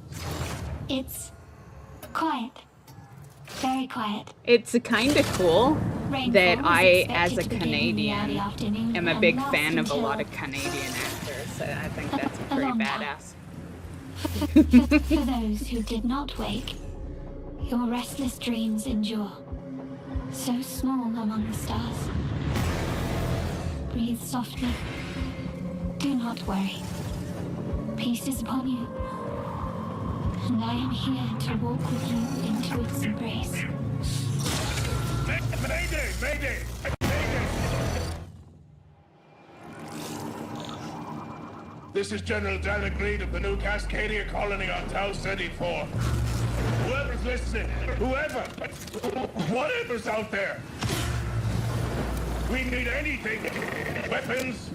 It's quiet. Very quiet. It's kind of cool that I, as a Canadian, am a big fan of a lot of Canadian actors. I think that's pretty badass. For those who did not wake, your restless dreams endure. So small among the stars. Breathe softly. Do not worry. Peace is upon you. And I am here to walk with you into its embrace. Mayday! Mayday! This is General Dan Agreed of the new Cascadia colony on Tau City 4. Whoever's listening, whatever's out there, we need anything. Weapons.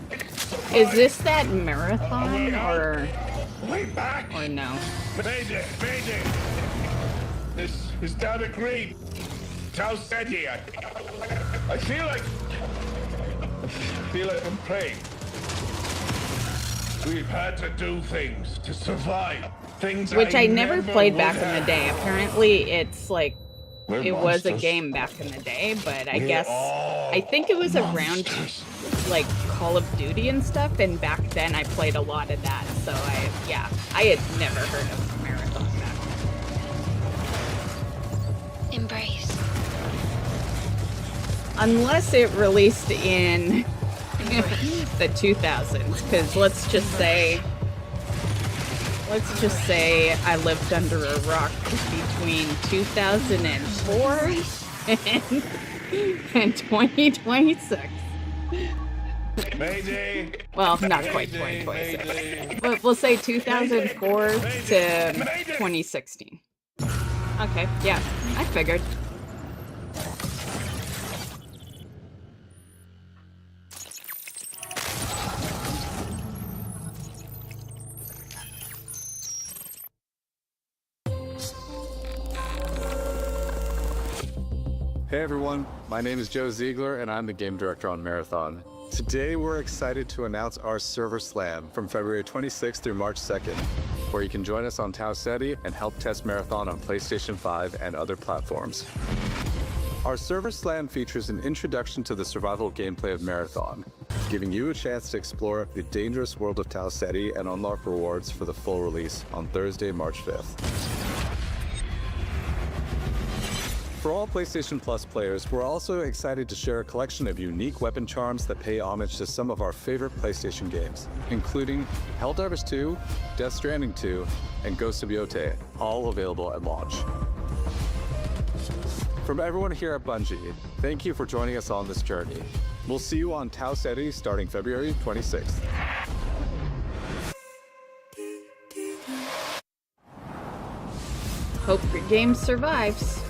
Is this that marathon or no? Mayday! Mayday! This is Dan Agreed. Tau City. I feel like I'm praying. We've had to do things to survive. Things Which I never played would back in the day. Apparently, it's like We're it was a monsters. game back in the day, but I We're guess all I think it was around monsters. like Call of Duty and stuff, and back then I played a lot of that. So I had never heard of Marathon back then. Embrace. Unless it released in the 2000s, because let's just say I lived under a rock between 2004 and 2026. Mayday. Well, not quite 2026, but we'll say 2004 to 2016. Okay, yeah, I figured. Hey everyone, my name is Joe Ziegler and I'm the game director on Marathon. Today we're excited to announce our Server Slam from February 26th through March 2nd, where you can join us on Tau Ceti and help test Marathon on PlayStation 5 and other platforms. Our Server Slam features an introduction to the survival gameplay of Marathon, giving you a chance to explore the dangerous world of Tau Ceti and unlock rewards for the full release on Thursday, March 5th. For all PlayStation Plus players, we're also excited to share a collection of unique weapon charms that pay homage to some of our favorite PlayStation games, including Helldivers 2, Death Stranding 2, and Ghost of Yotei, all available at launch. From everyone here at Bungie, thank you for joining us on this journey. We'll see you on Tau Ceti starting February 26th. Hope your game survives.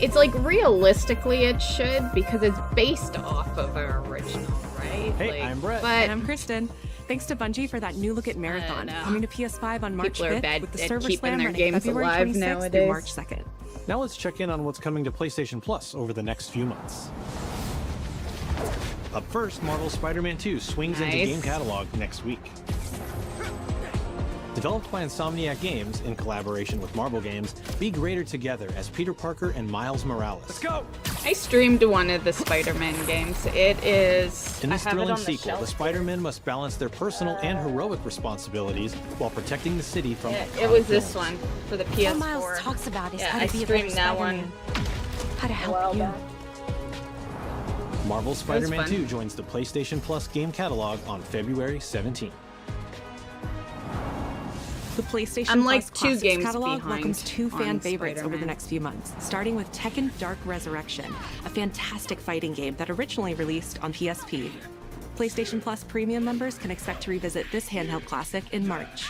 It's like realistically it should, because it's based off of our original, right? Hey, like, I'm Brett. But And I'm Kristen. Thanks to Bungie for that new look at Marathon, coming to PS5 on March People are 5th bad with the at Server keeping Slam their running games February alive 26th through nowadays. March 2nd. Now let's check in on what's coming to PlayStation Plus over the next few months. Up first, Marvel Spider-Man 2 swings into Nice. game catalog next week. Developed by Insomniac Games in collaboration with Marvel Games, be greater together as Peter Parker and Miles Morales. Let's go! I streamed one of the Spider-Man games. It is. In this I have it thrilling on the sequel, shelf the Spider-Men must balance their personal and heroic responsibilities while protecting the city from It atomic was this villains. one for the PS4. All Miles talks about is Yeah, how I to be a streamed better that Spider-Man. one. How to help you. Marvel Spider-Man fun. 2 joins the PlayStation Plus game catalog on February 17th. The PlayStation I'm Plus like 2 Classics games catalog behind welcomes 2 fan on favorites over the Spider-Man. next few months, starting with Tekken Dark Resurrection, a fantastic fighting game that originally released on PSP. PlayStation Plus Premium members can expect to revisit this handheld classic in March.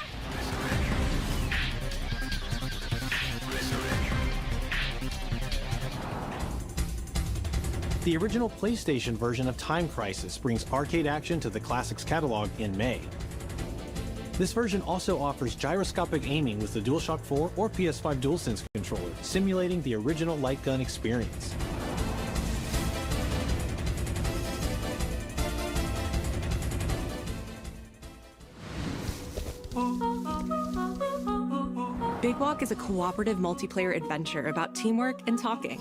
The original PlayStation version of Time Crisis brings arcade action to the Classics catalog in May. This version also offers gyroscopic aiming with the DualShock 4 or PS5 DualSense controller, simulating the original light gun experience. Big Walk is a cooperative multiplayer adventure about teamwork and talking.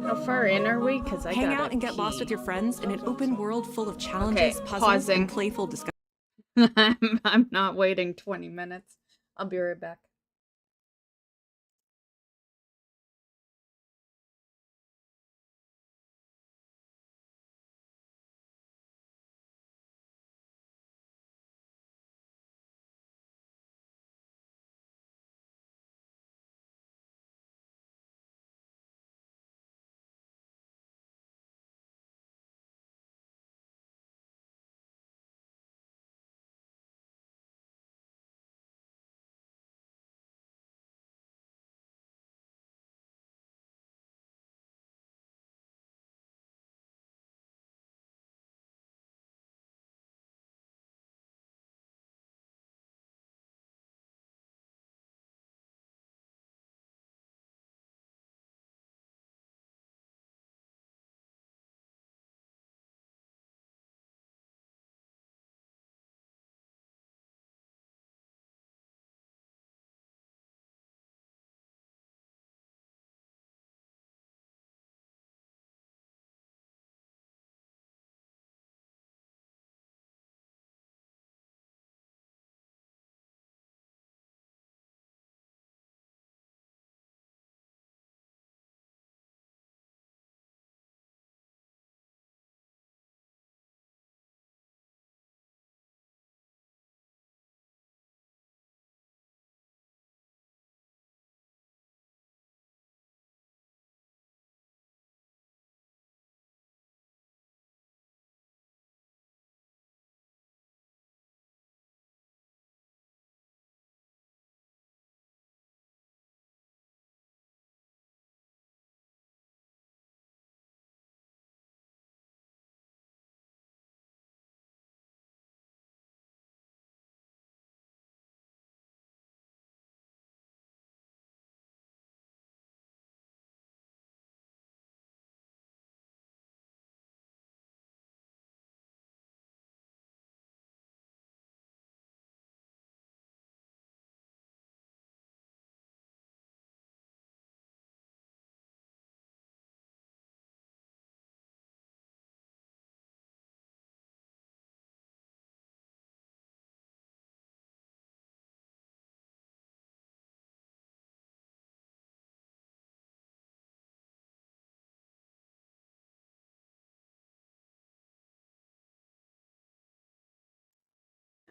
How far in are we? Because I Hang gotta out and get pee. lost with your friends in an open world full of challenges, Okay, puzzles, pausing. and playful discussion. I'm not waiting 20 minutes. I'll be right back.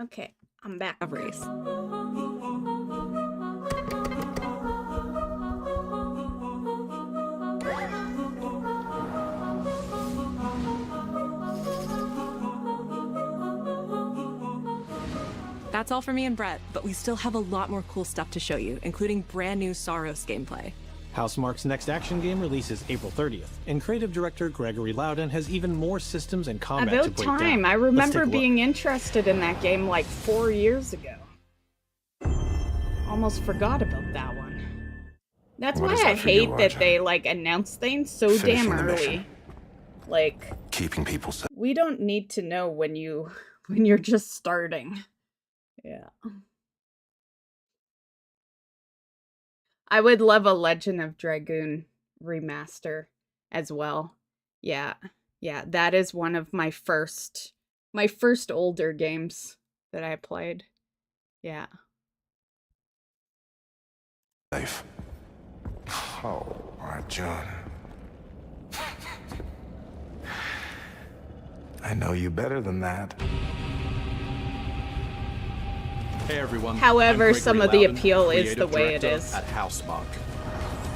Okay, I'm back. Race. That's all for me and Brett, but we still have a lot more cool stuff to show you, including brand new Saros gameplay. Housemarque's next action game releases April 30th, and creative director Gregory Loudon has even more systems and combat to About break down. time. I Let's remember take a being look. interested in that game like 4 years ago. Almost forgot about that one. That's What why is I that for you, hate that Roger? they like announce things so Finishing damn the mission. early. Like, Keeping people safe. we don't need to know when you're just starting. Yeah. I would love a Legend of Dragoon remaster as well. Yeah. Yeah, that is one of my first older games that I played. Yeah. Safe. Oh, my John. I know you better than that. Hey everyone. However, I'm some Gregory of the Loudon, appeal is the creative way it director is. At Housemarque.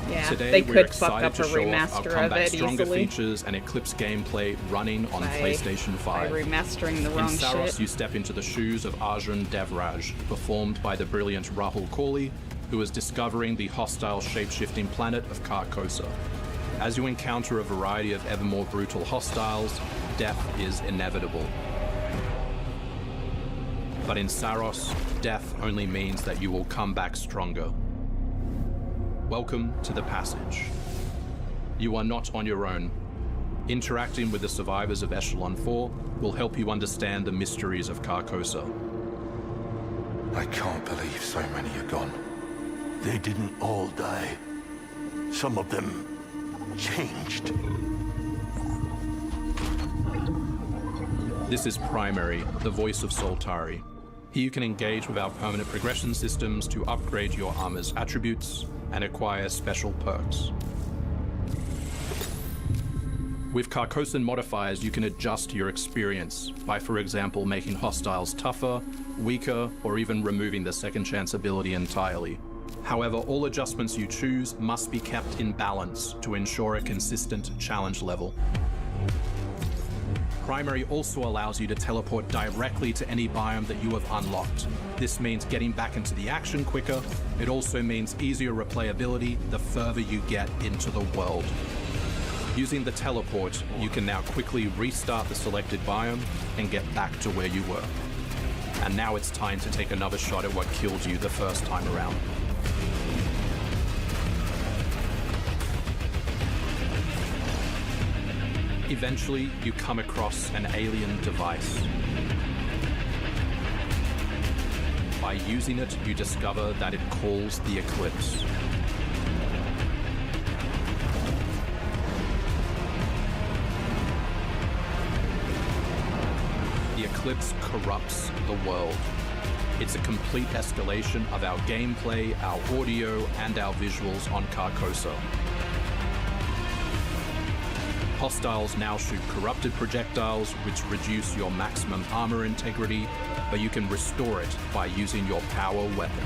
Yeah, Today, they we're could fuck excited up to a show off remaster our of combat it stronger easily. features and Eclipse gameplay running on PlayStation 5. By remastering the In wrong Saros, shit. you step into the shoes of Arjun Devraj, performed by the brilliant Rahul Kohli, who is discovering the hostile shape-shifting planet of Carcosa. As you encounter a variety of ever more brutal hostiles, death is inevitable. But in Saros, death only means that you will come back stronger. Welcome to the Passage. You are not on your own. Interacting with the survivors of Echelon 4 will help you understand the mysteries of Carcosa. I can't believe so many are gone. They didn't all die. Some of them changed. This is Primary, the voice of Soltari. Here you can engage with our permanent progression systems to upgrade your armor's attributes and acquire special perks. With Carcosan modifiers, you can adjust your experience by, for example, making hostiles tougher, weaker, or even removing the second chance ability entirely. However, all adjustments you choose must be kept in balance to ensure a consistent challenge level. Primary also allows you to teleport directly to any biome that you have unlocked. This means getting back into the action quicker. It also means easier replayability the further you get into the world. Using the teleport, you can now quickly restart the selected biome and get back to where you were. And now it's time to take another shot at what killed you the first time around. Eventually, you come across an alien device. By using it, you discover that it calls the Eclipse. The Eclipse corrupts the world. It's a complete escalation of our gameplay, our audio, and our visuals on Carcosa. Hostiles now shoot corrupted projectiles, which reduce your maximum armor integrity, but you can restore it by using your power weapon.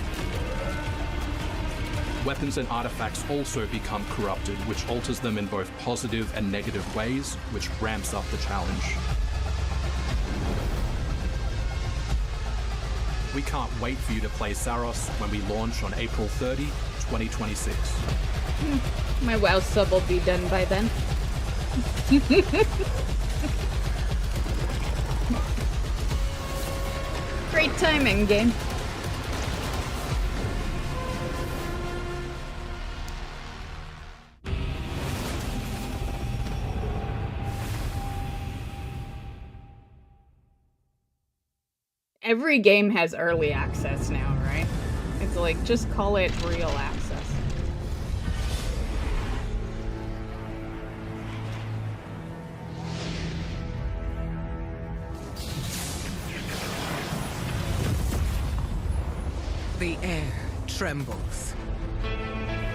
Weapons and artifacts also become corrupted, which alters them in both positive and negative ways, which ramps up the challenge. We can't wait for you to play Saros when we launch on April 30, 2026. My WoW sub will be done by then. Great timing, game. Every game has early access now, right? It's like, just call it real access. The air trembles.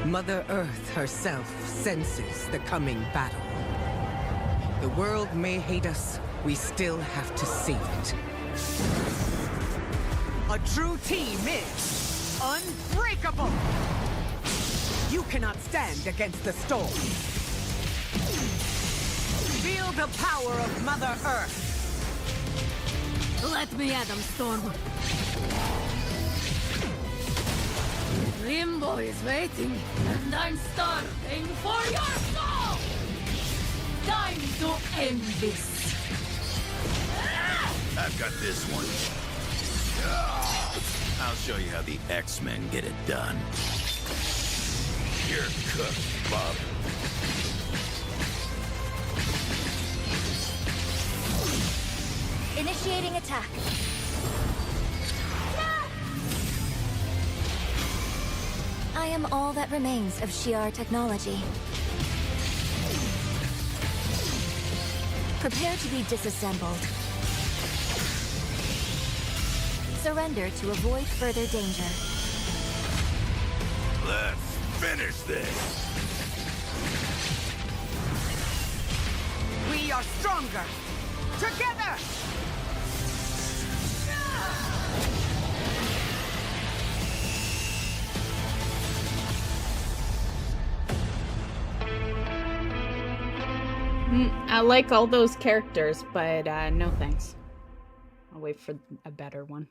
Mother Earth herself senses the coming battle. The world may hate us, we still have to save it. A true team is unbreakable! You cannot stand against the storm. Feel the power of Mother Earth. Let me at them, Storm. Limbo is waiting, and I'm starving for your soul! Time to end this. I've got this one. I'll show you how the X-Men get it done. You're cooked, Bob. Initiating attack. I am all that remains of Shi'ar technology. Prepare to be disassembled. Surrender to avoid further danger. Let's finish this. We are stronger together! I like all those characters, but no thanks. I'll wait for a better one.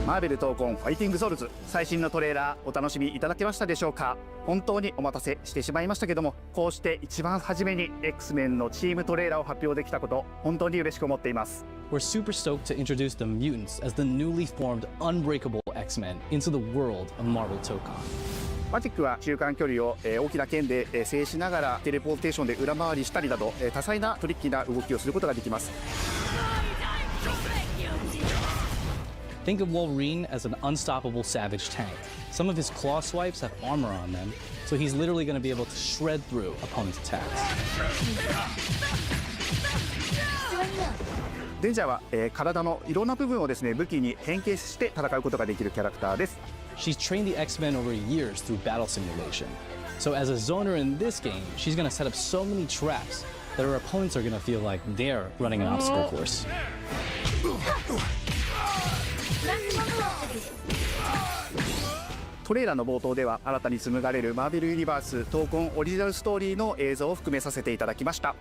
マーベル闘魂ファイティングソウルズ最新のトレーラーお楽しみいただけましたでしょうか。本当にお待たせしてしまいましたけども、こうして一番初めに X-Men のチームトレーラーを発表できたこと本当に嬉しく思っています。 We're super stoked to introduce the mutants as the newly formed unbreakable X-Men into the world of Marvel Tokon. マジックは中間距離を大きな剣で制しながらテレポーテーションで裏回りしたりなど多彩なトリッキーな動きをすることができます。 Think of Wolverine as an unstoppable savage tank. Some of his claw swipes have armor on them, so he's literally going to be able to shred through opponents' attacks. デンジャーは体のいろんな部分をですね武器に変形して戦うことができるキャラクターです。 She's trained the X-Men over years through battle simulation. So as a zoner in this game, she's going to set up so many traps that her opponents are going to feel like they're running an obstacle course. トレーラーの冒頭では新たに紡がれるマーベルユニバース闘魂オリジナルストーリーの映像を含めさせていただきました。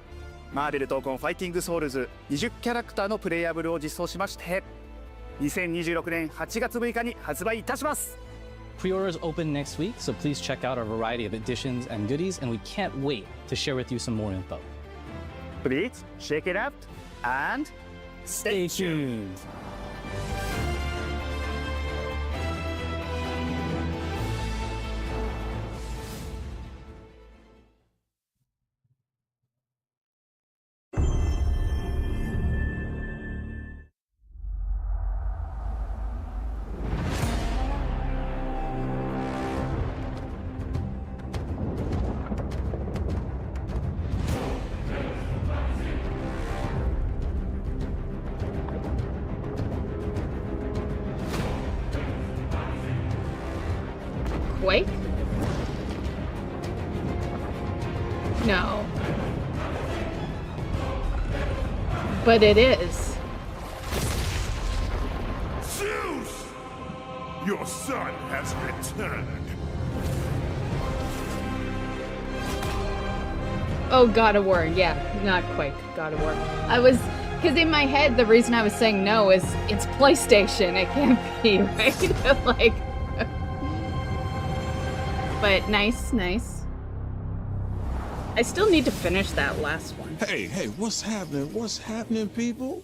マーベル闘魂ファイティングソウルズ20キャラクターのプレイヤブルを実装しまして2026年8月6日に発売いたします。 Pre-orders open next week, so please check out our variety of editions and goodies, and we can't wait to share with you some more info. Please check it out and stay tuned. Quake? No. But it is. Zeus! Your son has returned. Oh, God of War. Yeah, not Quake. God of War. I was... Because in my head, the reason I was saying no is it's PlayStation. It can't be, right? Like... But nice, nice. I still need to finish that last one. Hey, what's happening? What's happening, people?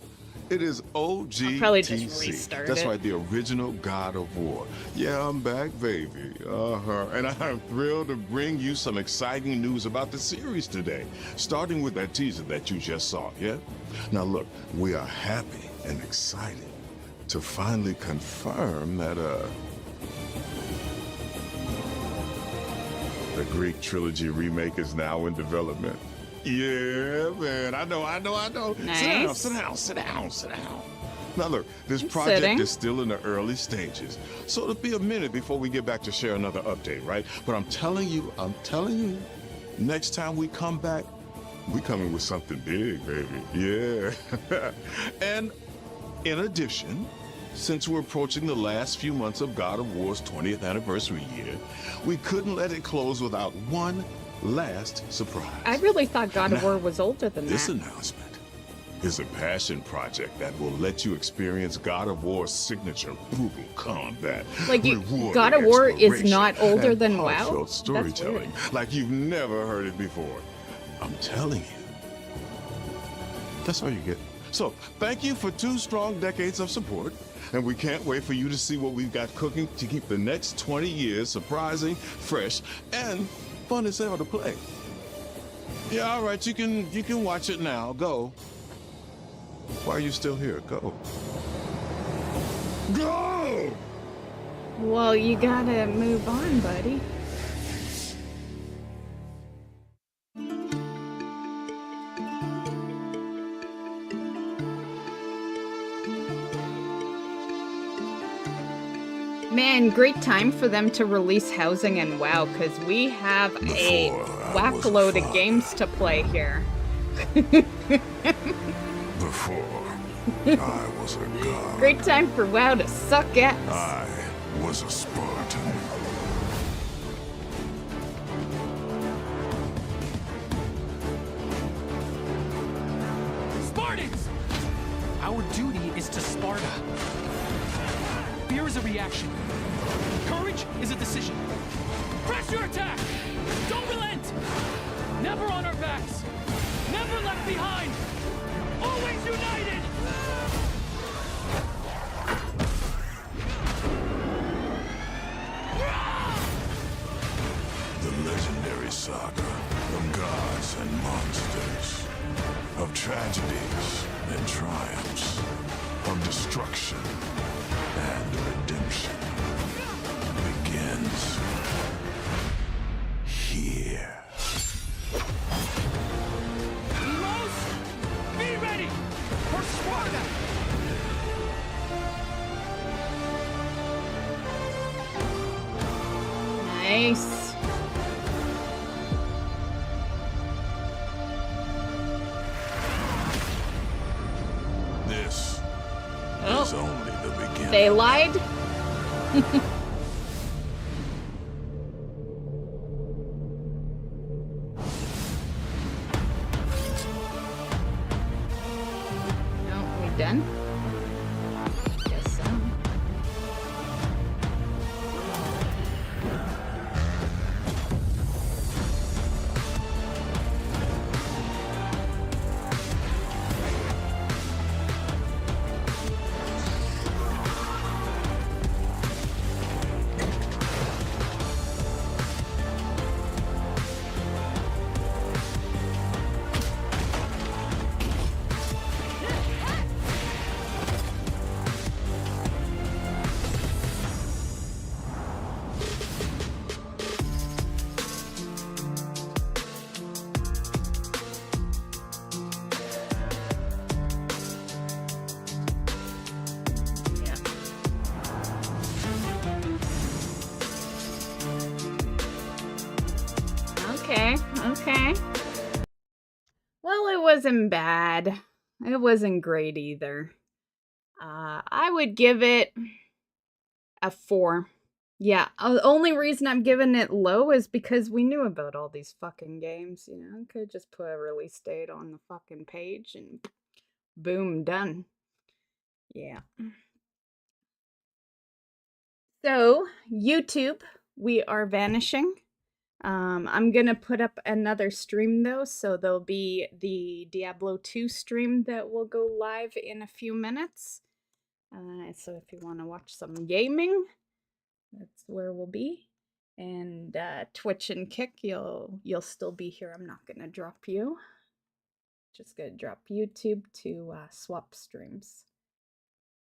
It is OGTC. I'll probably just restart That's it. right, the original God of War. Yeah, I'm back, baby. And I'm thrilled to bring you some exciting news about the series today, starting with that teaser that you just saw, yeah? Now look, we are happy and excited to finally confirm that, the Greek trilogy remake is now in development. Yeah, man, I know. Nice. Sit down. Now look, this project is still in the early stages, so it'll be a minute before we get back to share another update, right? But I'm telling you, next time we come back, we coming with something big, baby. Yeah. And In addition, since we're approaching the last few months of God of War's 20th anniversary year, we couldn't let it close without one last surprise. I really thought God of War was older than This that. announcement is a passion project that will let you experience God of War's signature brutal combat. Like, rewarding God of War is exploration, not older and than WoW? heartfelt That's storytelling weird. like you've never heard it before. I'm telling you. That's all you get. So, thank you for 2 strong decades of support, and we can't wait for you to see what we've got cooking to keep the next 20 years surprising, fresh, and fun as hell to play. Yeah, all right, you can watch it now. Go. Why are you still here? Go. Go! Well, you gotta move on, buddy. Man, great time for them to release housing and WoW, because we have a whack load of games to play here. Before I was a god. Great time for WoW to suck ass. I was a Spartan. Spartans! Our duty is to Sparta. Fear is a reaction. Courage is a decision. Press your attack! Don't relent! Never on our backs! Never left behind! Always united! The legendary saga of gods and monsters, of tragedies and triumphs, of destruction and redemption begins here. Heroes, be ready for Sparta! Nice. This is only the beginning. They lied? No, we done? Guess so. Okay, okay. Well, it wasn't bad. It wasn't great either. I would give it a 4. Yeah, the only reason I'm giving it low is because we knew about all these fucking games, you know? Could just put a release date on the fucking page and boom, done. Yeah. So, YouTube, we are vanishing. I'm gonna put up another stream though, so there'll be the Diablo 2 stream that will go live in a few minutes. So if you want to watch some gaming, that's where we'll be. And Twitch and Kick, you'll still be here. I'm not gonna drop you. Just gonna drop YouTube to swap streams.